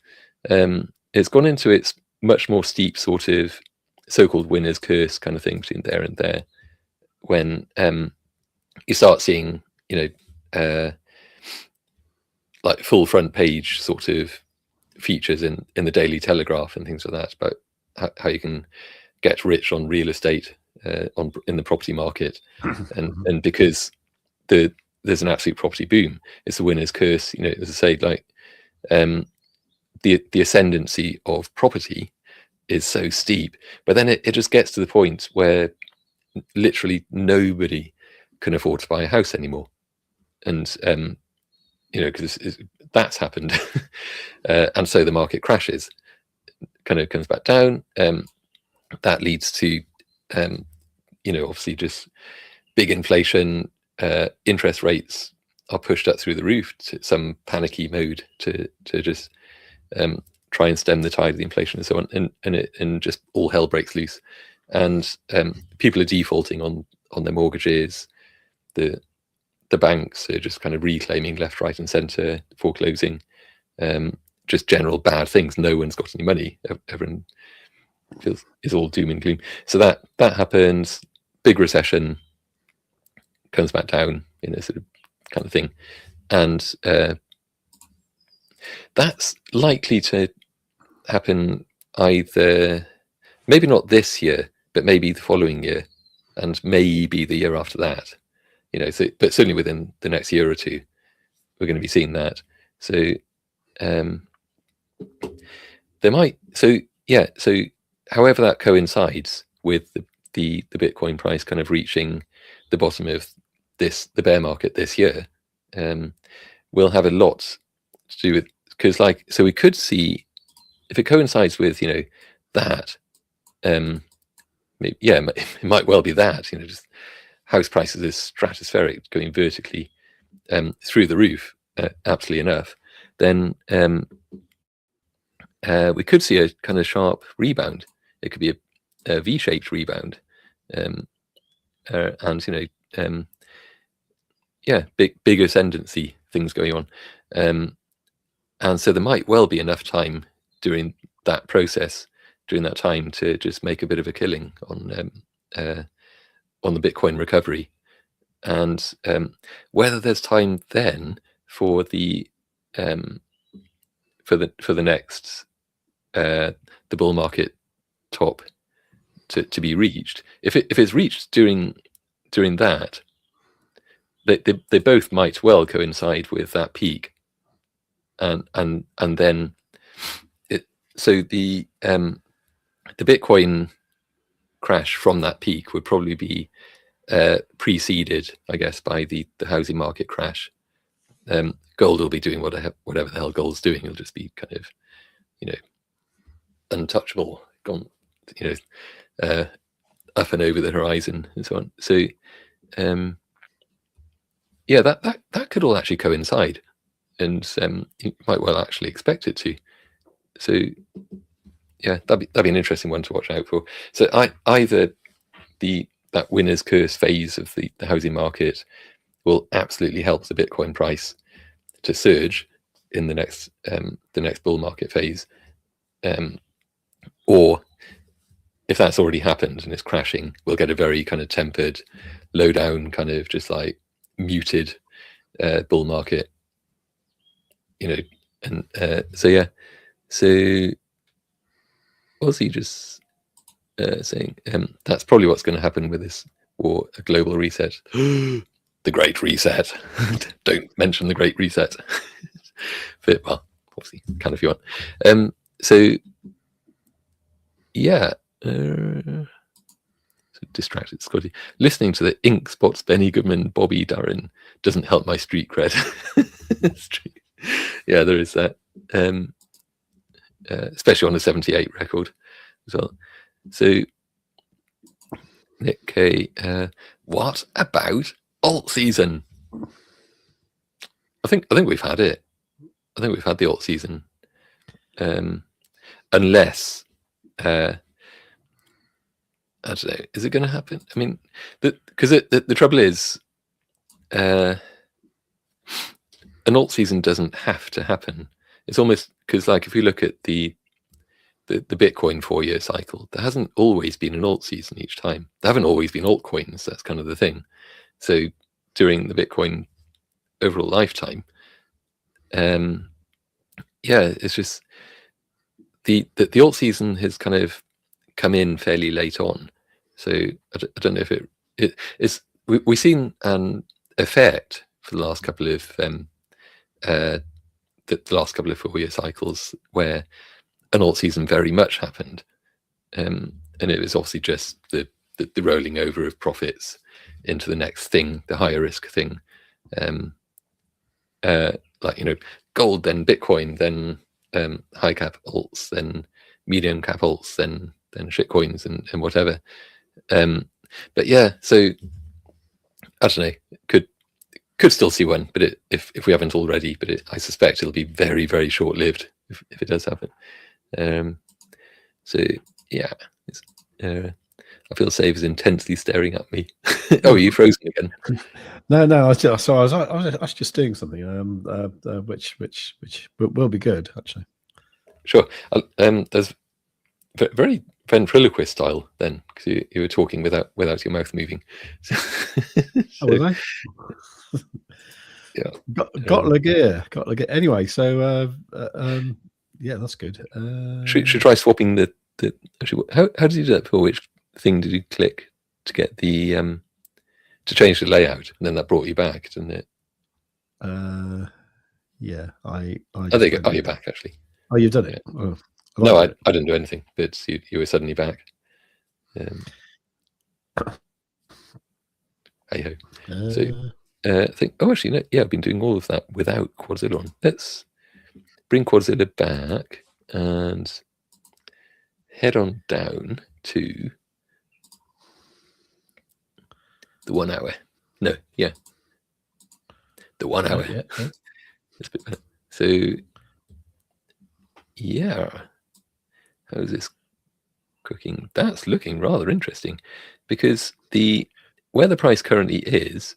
it's gone into its much more steep sort of so-called winner's curse kind of thing between there and there, when you start seeing, like full front page sort of features in the Daily Telegraph and things like that about how you can get rich on real estate in the property market, and because there's an absolute property boom, it's the winner's curse. As I say, like the ascendancy of property is so steep, but then it just gets to the point where literally nobody can afford to buy a house anymore, and because that's happened, and so the market crashes, kind of comes back down. That leads to obviously just big inflation. Interest rates are pushed up through the roof to some panicky mode to just try and stem the tide of the inflation and so on, and just all hell breaks loose, and people are defaulting on their mortgages. The banks are just kind of reclaiming left, right, and centre, foreclosing, just general bad things. No one's got any money. Everyone feels is all doom and gloom. So that happens. Big recession, comes back down, sort of kind of thing, and that's likely to happen either, maybe not this year, but maybe the following year, and maybe the year after that. But certainly within the next year or two, we're going to be seeing that. So there might. So however that coincides with the Bitcoin price kind of reaching the bottom of the bear market this year, will have a lot to do with, because so we could see, if it coincides with that, maybe, it might well be that just house prices is stratospheric, going vertically through the roof, aptly enough, then we could see a kind of sharp rebound. It could be a V-shaped rebound, and big ascendancy things going on, and so there might well be enough time during that process, during that time, to just make a bit of a killing on the Bitcoin recovery. And whether there's time then for the next the bull market top to be reached, if it's reached during that, they both might well coincide with that peak, and then so the Bitcoin crash from that peak would probably be preceded, I guess, by the housing market crash. Gold will be doing whatever the hell gold's doing. It'll just be kind of untouchable, gone, up and over the horizon and so on. So that could all actually coincide, and you might well actually expect it to. So that'd be an interesting one to watch out for. So either that winner's curse phase of the housing market will absolutely help the Bitcoin price to surge in the next bull market phase, or if that's already happened and it's crashing, we'll get a very kind of tempered, low down, kind of just like muted bull market, and so what was he just saying? That's probably what's going to happen with this war, a global reset. The Great Reset. Don't mention the Great Reset. But, well, obviously, can if you want. So distracted Scotty. Listening to the Ink Spots, Benny Goodman, Bobby Darren doesn't help my street cred. It's true. Yeah, there is that. Especially on the 78 record as well. So Nick K, what about alt season? I think we've had it. I think we've had the alt season, unless I don't know. Is it going to happen? I mean, because the trouble is, an alt season doesn't have to happen. It's almost because, like, if you look at the the Bitcoin 4-year cycle, there hasn't always been an alt season each time. There haven't always been altcoins. That's kind of the thing. So during the Bitcoin overall lifetime, it's just the alt season has kind of come in fairly late on. So I don't know if it's we've seen an effect for the last couple of the last couple of 4-year cycles where an alt season very much happened, and it was obviously just the rolling over of profits into the next thing, the higher risk thing, like gold, then Bitcoin, then high cap alts, then medium cap alts, then shitcoins and whatever. But yeah, so I don't know, could still see one, but if we haven't already, but I suspect it'll be very, very short lived if it does happen. So yeah, I feel Save is intensely staring at me. Oh, are you frozen again? No, I was just doing something, which will be good actually. Sure. There's very ventriloquist style then, because you were talking without your mouth moving. Oh, was I? Yeah. Got the gear. Anyway, so yeah, that's good. Should try swapping the actually, how did you do that before? Which thing did you click to get the to change the layout, and then that brought you back, didn't it? Yeah, I oh, there you go. Oh, you're back actually. Oh, you've done it. Yeah. Oh, no, I didn't do anything, but you were suddenly back. Hey ho. So I think. Oh, actually, no. Yeah, I've been doing all of that without Quadzilla on. Let's bring Quadzilla back and head on down to the 1 hour. No, yeah, the 1 hour. Yeah. That's a bit better. So yeah, how is this cooking? That's looking rather interesting, because where the price currently is,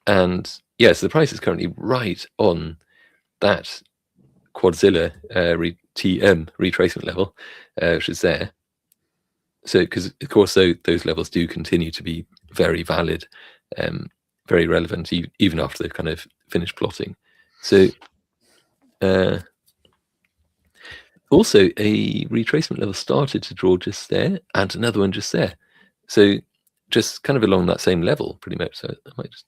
and yes, the price is currently right on that Quadzilla TM retracement level, which is there. So, because of course those levels do continue to be very valid, very relevant, even after they've kind of finished plotting. So also a retracement level started to draw just there, and another one just there. So just kind of along that same level, pretty much. So I might just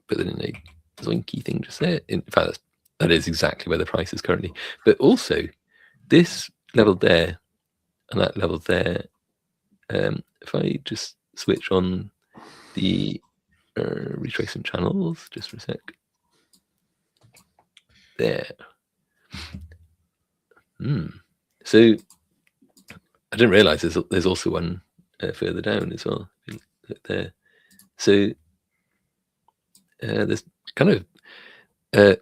put it in a zoinky thing just there. In fact, that is exactly where the price is currently. But also this level there and that level there, if I just switch on the retracement channels just for a sec. There. So I didn't realize there's also one further down as well. Look there. So there's kind of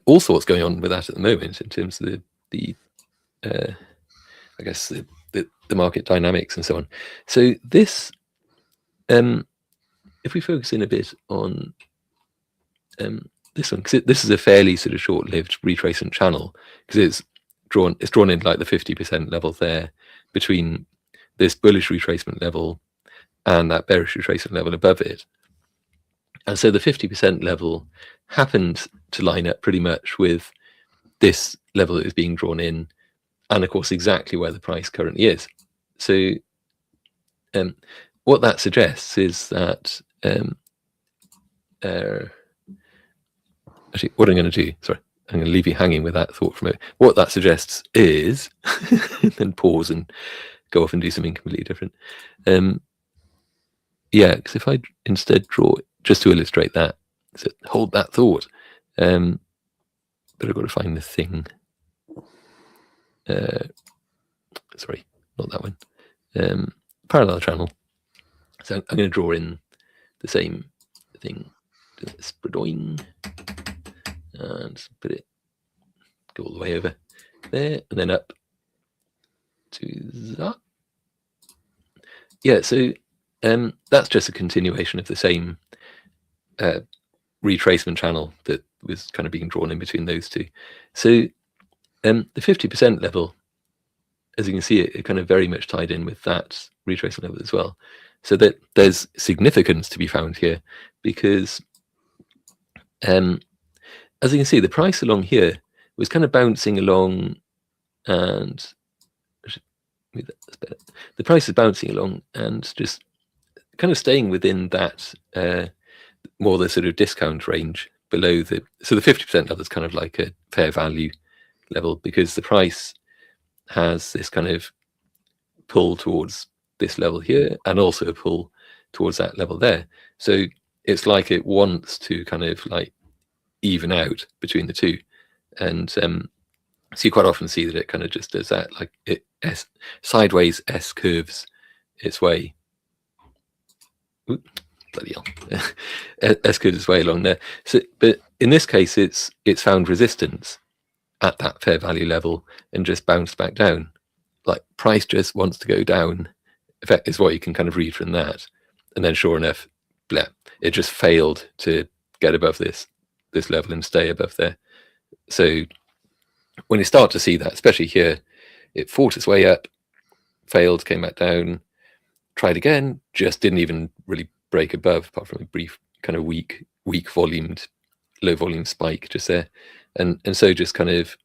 all sorts going on with that at the moment in terms of the I guess the market dynamics and so on. So this, if we focus in a bit on this one, because this is a fairly sort of short-lived retracement channel, because it's drawn in like the 50% level there between this bullish retracement level and that bearish retracement level above it. And so the 50% level happened to line up pretty much with this level that is being drawn in, and of course exactly where the price currently is. So what that suggests is that actually, what I'm going to do, sorry, I'm going to leave you hanging with that thought for a minute. What that suggests is, then pause and go off and do something completely different. Yeah, because if I instead draw, just to illustrate that, so hold that thought, but I've got to find the thing. Sorry, not that one. Parallel channel. So I'm going to draw in the same thing. Spreadoing. And put it, go all the way over there, and then up to that. Yeah, so that's just a continuation of the same retracement channel that was kind of being drawn in between those two. So the 50% level as you can see, it kind of very much tied in with that retracement level as well. So that there's significance to be found here, because as you can see, the price along here was kind of bouncing along, and the price is bouncing along and just kind of staying within that more the sort of discount range below the, so the 50% level is kind of like a fair value level, because the price has this kind of pull towards this level here and also a pull towards that level there. So it's like it wants to kind of like even out between the two. And so you quite often see that it kind of just does that, like it sideways S curves its way. Ooh, bloody hell. S curves its way along there. So, but in this case, it's found resistance at that fair value level and just bounced back down. Like price just wants to go down. In fact, is what you can kind of read from that. And then sure enough, blah, it just failed to get above this level and stay above there. So when you start to see that, especially here, it fought its way up, failed, came back down, tried again, just didn't even really break above, apart from a brief kind of weak volumed, low volume spike just there. And so just kind of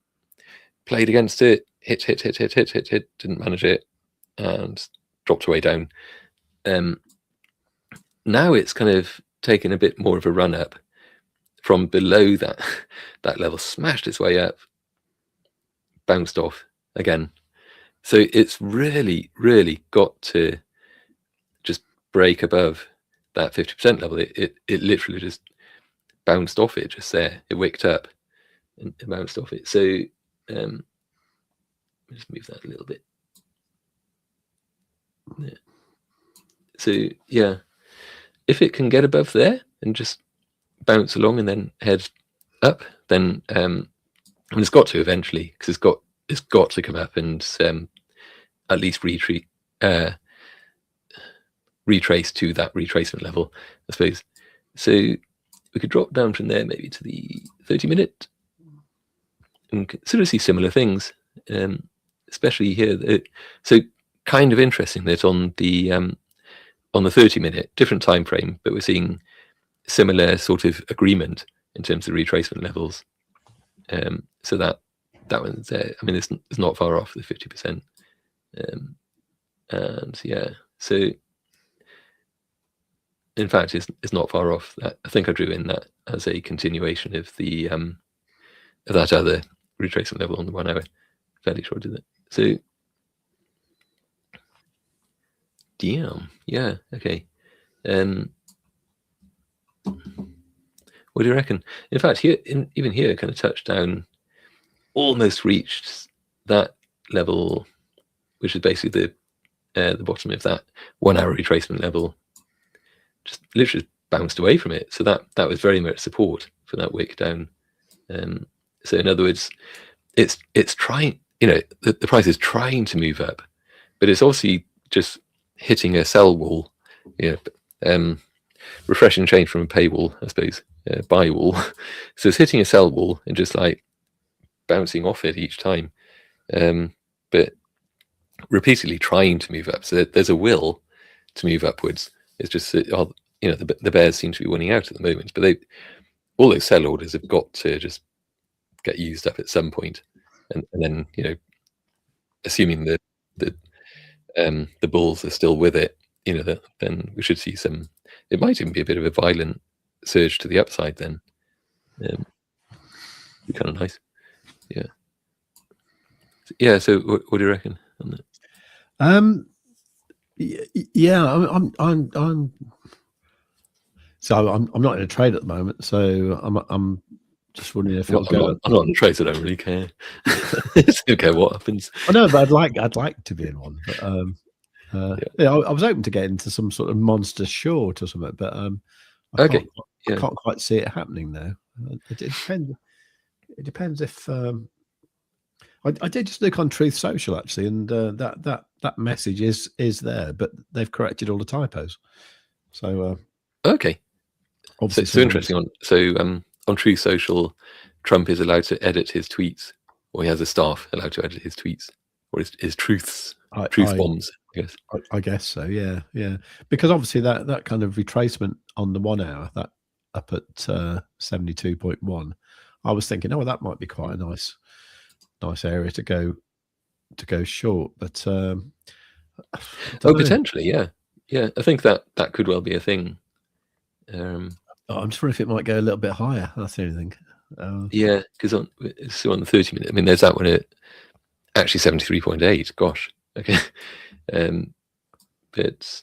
played against it, hit, didn't manage it, and dropped away down. Now it's kind of taken a bit more of a run up from below that level, smashed its way up, bounced off again. So it's really, really got to just break above that 50% level. It literally just bounced off it just there. It wicked up and it bounced off it. So just move that a little bit. Yeah. So yeah, if it can get above there and just bounce along and then head up, then and it's got to eventually, because it's got to come up and at least retrace to that retracement level, I suppose. So we could drop down from there maybe to the 30-minute and sort of see similar things, especially here. So kind of interesting that on the 30-minute, different time frame, but we're seeing similar sort of agreement in terms of retracement levels. So that one's there. I mean, it's not far off the 50%. And yeah, so in fact, it's not far off that. I think I drew in that as a continuation of the of that other retracement level on the 1 hour. Fairly sure I did that. So damn, yeah, okay. What do you reckon? In fact, here, even here, kind of touched down, almost reached that level, which is basically the bottom of that 1 hour retracement level. Just literally bounced away from it. So that was very much support for that wick down. So in other words, it's trying, the price is trying to move up, but it's obviously just hitting a sell wall. Refreshing change from a pay wall, I suppose, buy wall. So it's hitting a sell wall and just like bouncing off it each time, but repeatedly trying to move up. So there's a will to move upwards. It's just the bears seem to be winning out at the moment, but all those sell orders have got to just get used up at some point, and then assuming that the bulls are still with it, then we should see some. It might even be a bit of a violent surge to the upside then. Be kind of nice. Yeah. Yeah. So what do you reckon on that? Yeah, I'm so I'm not in a trade at the moment, so I'm just wondering if I'm not in a trade, so I don't really care. I don't care what happens. I know, but I'd like to be in one. But yeah, I was hoping to get into some sort of monster short or something, but I can't quite see it happening now. It depends. It depends if I did just look on Truth Social actually, and that message is there, but they've corrected all the typos. So okay, obviously, so interesting. On Truth Social, Trump is allowed to edit his tweets, or he has a staff allowed to edit his tweets. or is truth I bombs, I guess. I guess so. Yeah, yeah. Because obviously that kind of retracement on the 1 hour, that up at 72.1, I was thinking, oh, well, that might be quite a nice area to go short. But I don't know. Potentially, yeah. I think that could well be a thing. I'm just wondering if it might go a little bit higher. That's the only thing. Yeah, because on the 30-minute, I mean, there's that one at actually 73.8. Gosh, okay. But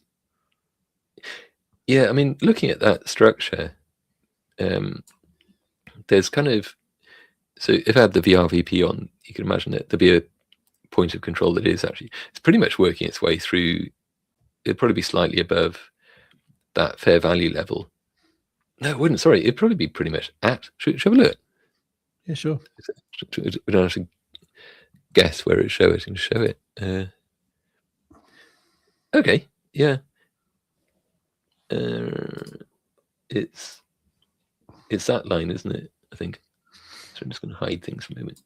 yeah, I mean, looking at that structure, there's kind of, so if I had the VRVP on, you can imagine that there'd be a point of control that is actually, it's pretty much working its way through. It'd probably be slightly above that fair value level. No, it wouldn't. Sorry, it'd probably be pretty much at. Should have a look? Yeah, sure. We don't have to guess where it show it and show it. Okay, yeah. It's that line, isn't it? I think. So I'm just going to hide things for a moment.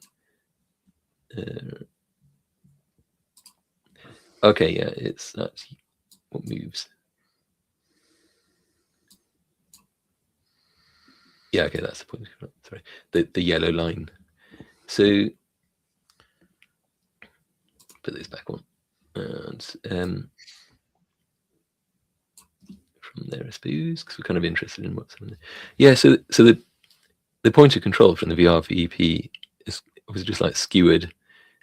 Okay, yeah, that's what moves. Yeah, okay, that's the point. Sorry, the yellow line. So put this back on, and from there, I suppose, because we're kind of interested in what's happening. Yeah, so the point of control from the VRVP is obviously just like skewered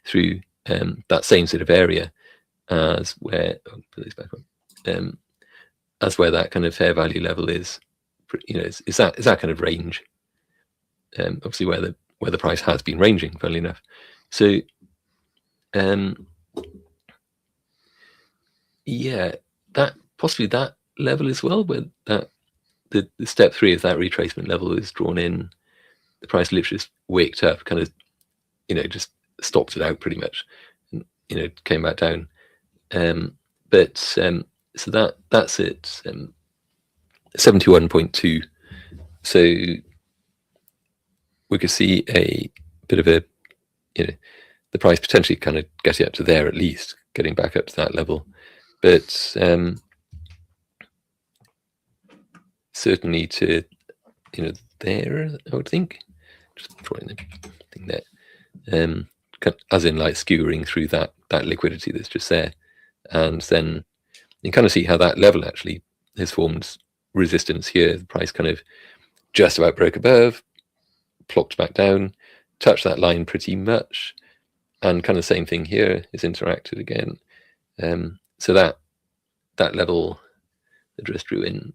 through that same sort of area as where put this back on, as where that kind of fair value level is. You know, is that kind of range? Obviously, where the price has been ranging, funnily enough. So, yeah, that possibly that level as well, where that the step 3 of that retracement level is drawn in. The price literally just waked up, kind of, you know, just stopped it out pretty much, and, you know, came back down. But so that's it. 71.2. So we could see a bit of a, you know, the price potentially kind of getting up to there, at least getting back up to that level. But certainly to, you know, there, I would think, just drawing the thing there, as in like skewering through that liquidity that's just there. And then you kind of see how that level actually has formed resistance here. The price kind of just about broke above, plopped back down, touched that line pretty much, and kind of same thing here is interacted again. So that level that just drew in,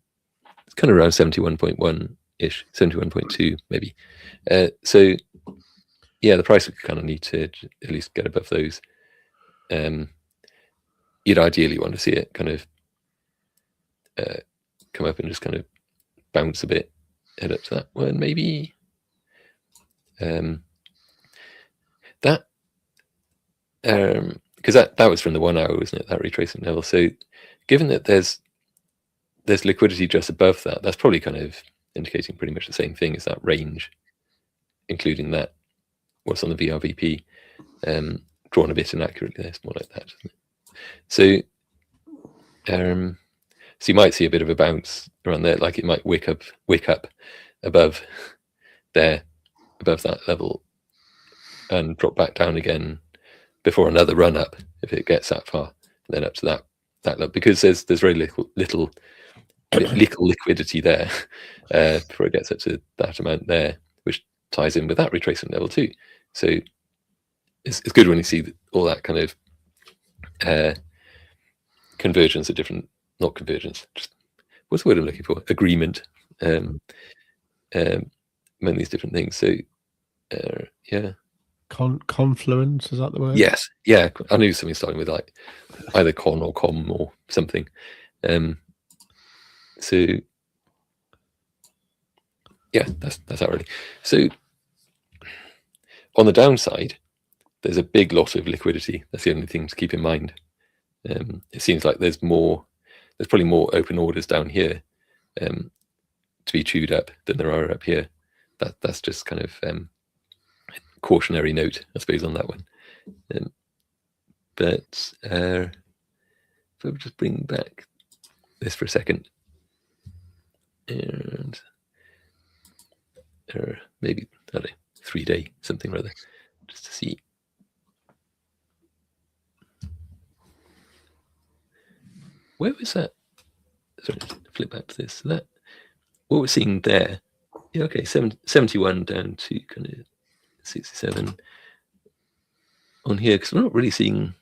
it's kind of around 71.1-ish, 71.2 maybe. So yeah, the price would kind of need to at least get above those. You'd ideally want to see it kind of come up and just kind of bounce a bit, head up to that one maybe. That because that was from the 1 hour, wasn't it? That retracement level. So given that there's liquidity just above that, that's probably kind of indicating pretty much the same thing as that range, including that what's on the VRVP, drawn a bit inaccurately. It's more like that, isn't it? So so you might see a bit of a bounce around there, like it might wick up above there, above that level, and drop back down again before another run up if it gets that far, and then up to that level, because there's very little liquidity there before it gets up to that amount there, which ties in with that retracement level too. So it's good when you see all that kind of convergence of different, not convergence, just what's the word I'm looking for? Agreement among these different things. So yeah. Confluence, is that the word? Yes, yeah. I knew something starting with like either con or com or something. So yeah, that's that really. So on the downside, there's a big lot of liquidity. That's the only thing to keep in mind. It seems like there's probably more open orders down here to be chewed up than there are up here. That's just kind of cautionary note, I suppose, on that one. But if I just bring back this for a second, and maybe, I don't know, 3-day something rather, just to see. Where was that? Sorry, flip back to this. So that, what we're seeing there, yeah, okay, 71 down to kind of 67 on here, because we're not really seeing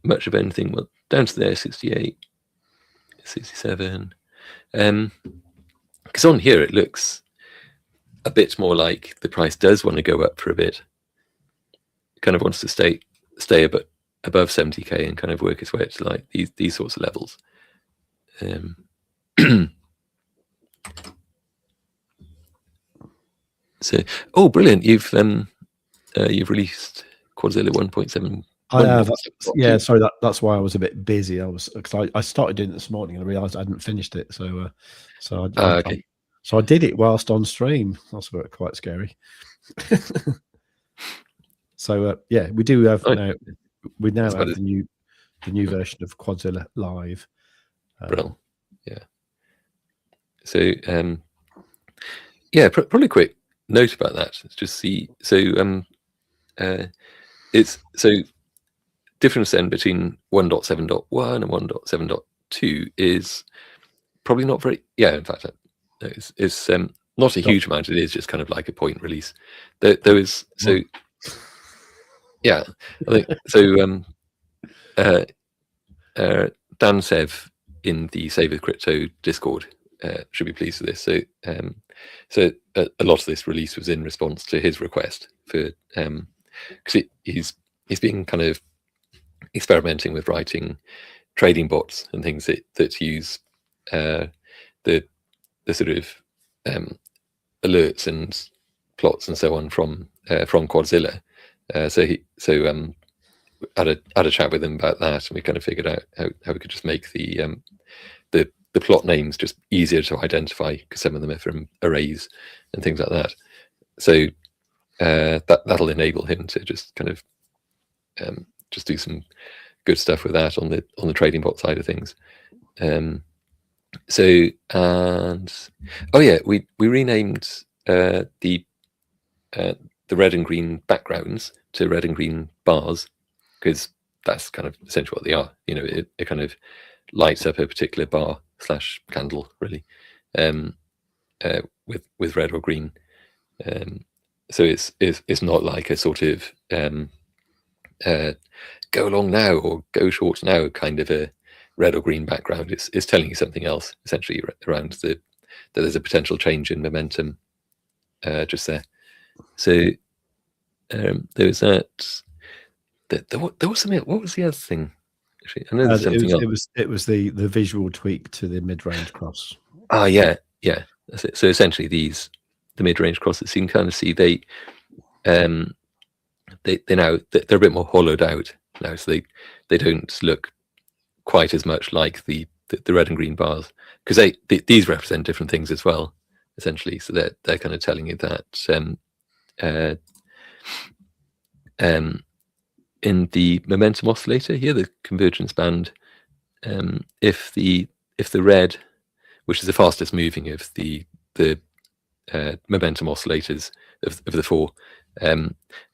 much of anything. Well, down to there, 68, 67. Because on here it looks a bit more like the price does want to go up for a bit. It kind of wants to stay above 70k and kind of work its way up to like these sorts of levels. So, oh, brilliant! You've released Quadzilla 1.7. I have. Yeah, sorry. That's why I was a bit busy. Because I started doing it this morning and I realised I hadn't finished it. So Okay. So I did it whilst on stream. That's quite scary. So yeah, we do have now. We now have the new version of Quadzilla live. Brilliant. Yeah. So yeah, probably a quick note about that. Let's just see. So it's so difference then between 1.7.1 and 1.7.2 is probably not very. Yeah, in fact, it's not a huge amount. It is just kind of like a point release. There is so. Yeah, I think so. Dan Sev in the Save with Crypto Discord should be pleased with this. So, so a lot of this release was in response to his request for because he's been kind of experimenting with writing trading bots and things that use the sort of alerts and plots and so on from Quadzilla. So had a chat with him about that, and we kind of figured out how we could just make the plot names just easier to identify, because some of them are from arrays and things like that. So that'll enable him to just kind of just do some good stuff with that on the trading bot side of things. So, and oh yeah, we renamed the red and green backgrounds to red and green bars, because that's kind of essentially what they are. You know, it kind of lights up a particular bar / candle, really, with red or green. So it's not like a sort of go long now or go short now kind of a red or green background. It's telling you something else, essentially, around that there's a potential change in momentum just there. So there was that. There was something. What was the other thing? Actually, I know there's something else. It was the visual tweak to the mid-range cross. Ah, yeah. That's it. So essentially, the mid-range crosses, you can kind of see they now they're a bit more hollowed out now, so they don't look quite as much like the red and green bars, because these represent different things as well, essentially. So they're kind of telling you that in the momentum oscillator here, the convergence band, if the red, which is the fastest moving of the momentum oscillators of the four,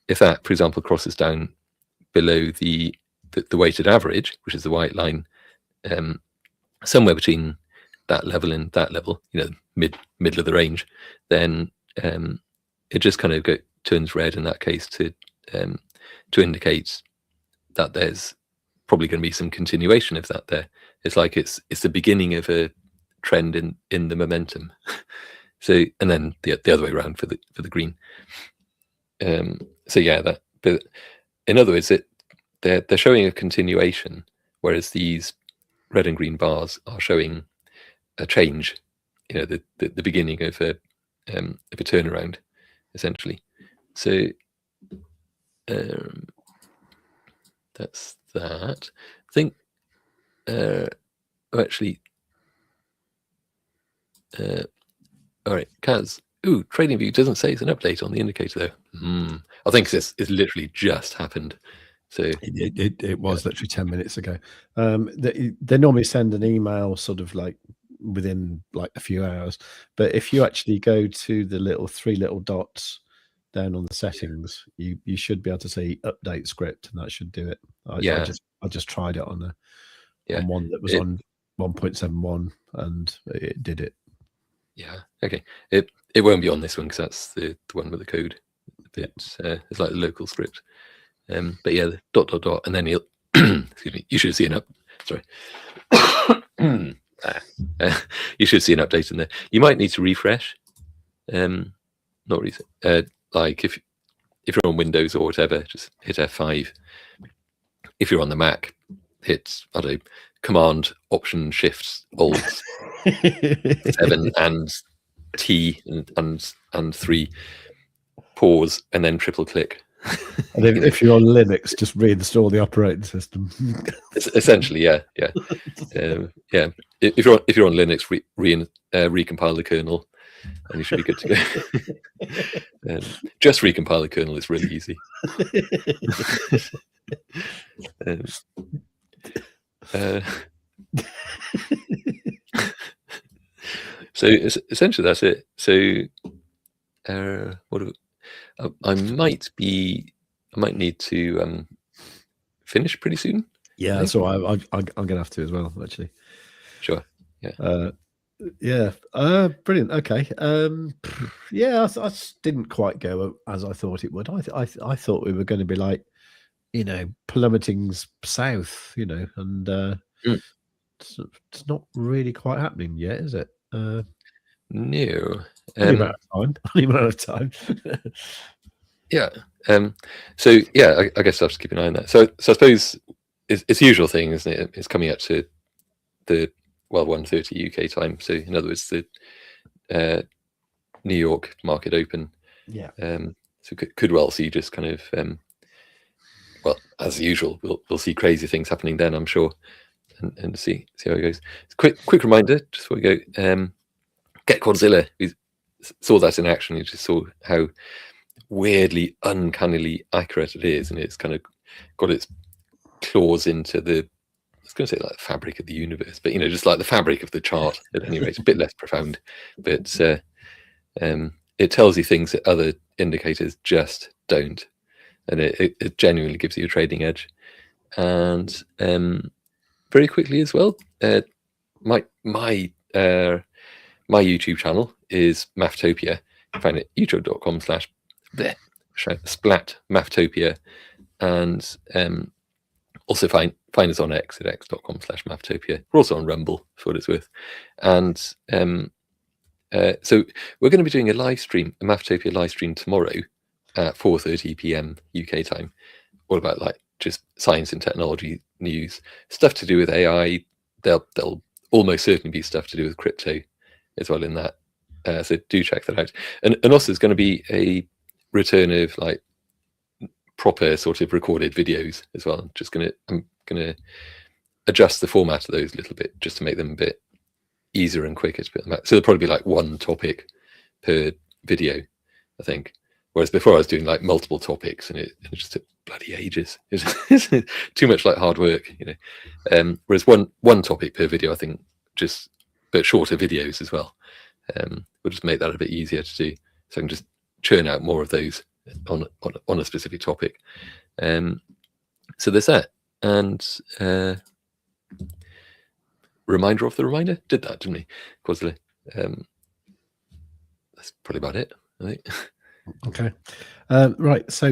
if that, for example, crosses down below the weighted average, which is the white line, somewhere between that level and that level, you know, middle of the range, then it just kind of turns red in that case to indicate that there's probably going to be some continuation of that there. It's like it's the beginning of a trend in the momentum. So, and then the other way around for the green. So yeah, but in other words, they're showing a continuation, whereas these red and green bars are showing a change. You know, the beginning of a turnaround, essentially. So that's that. I think. Actually. All right, Kaz. Ooh, TradingView doesn't say it's an update on the indicator though. I think this literally just happened. So it was literally 10 minutes ago. They normally send an email sort of like within like a few hours, but if you actually go to the three little dots down on the settings, you should be able to see update script, and that should do it. I just tried it on one that was on 1.71, and it did it. Yeah. Okay. It won't be on this one because that's the one with the code. It's like the local script. But yeah, the ... and then you'll excuse me. You should see an up. Sorry. You should see an update in there. You might need to refresh. Not reset. Like if you're on Windows or whatever, just hit F5. If you're on the Mac, hit Command Option Shift Alt 7 and T and 3. Pause and then triple click. And if you're on Linux, just reinstall the operating system. Essentially, yeah. If you're on Linux, recompile the kernel, and you should be good to go. Just recompile the kernel is really easy. So essentially, that's it. So I might need to finish pretty soon. Yeah, so I'm gonna have to as well, actually. Sure. Yeah. Brilliant. Okay. Yeah, I didn't quite go as I thought it would. I thought we were going to be like, plummeting south, and it's not really quite happening yet, is it? No. Only amount of time. Yeah. So yeah, I guess I'll just keep an eye on that. So I suppose it's the usual thing, isn't it? It's coming up to the 1:30 UK time. So in other words, the New York market open. Yeah. So could well see just kind of well, as usual, we'll see crazy things happening then, I'm sure, and see how it goes. Quick reminder, just before we go, get Quadzilla. We saw that in action. You just saw how weirdly, uncannily accurate it is, and it's kind of got its claws into the, I was going to say like the fabric of the universe, but just like the fabric of the chart. At any rate, it's a bit less profound, but it tells you things that other indicators just don't, and it genuinely gives you a trading edge. And very quickly as well, my YouTube channel is Mafftopia. You can find it at youtube.com/splat Mafftopia, and also find us on X at x.com/Mafftopia. We're also on Rumble for what it's worth. And so we're going to be doing a Mafftopia live stream tomorrow at 4:30 p.m. UK time, all about like just science and technology news, stuff to do with AI. There'll almost certainly be stuff to do with crypto as well in that. So do check that out. And also there's going to be a return of like proper sort of recorded videos as well. I'm gonna adjust the format of those a little bit just to make them a bit easier and quicker to put them out. So there'll probably be like one topic per video, I think. Whereas before I was doing like multiple topics, and it just took bloody ages. It's too much like hard work, Whereas one topic per video, I think, but shorter videos as well. We'll just make that a bit easier to do, so I can just churn out more of those on a specific topic. So there's that, and reminder of the reminder. Did that, didn't we, Quadzilla? That's probably about it, I think. Okay. Right. So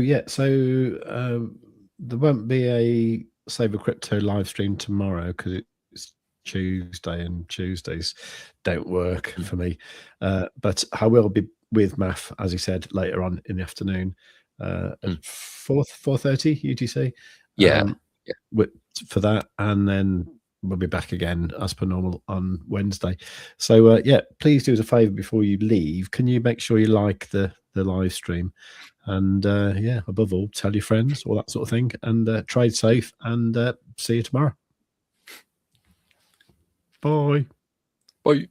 there won't be a Save with Crypto live stream tomorrow because it's Tuesday, and Tuesdays don't work for me. But I will be with Maff, as he said, later on in the afternoon at 4:30 UTC. Yeah. For that, and then we'll be back again as per normal on Wednesday. So please do us a favor before you leave. Can you make sure you like the live stream, and above all, tell your friends, all that sort of thing, and trade safe, and see you tomorrow. Bye. Bye.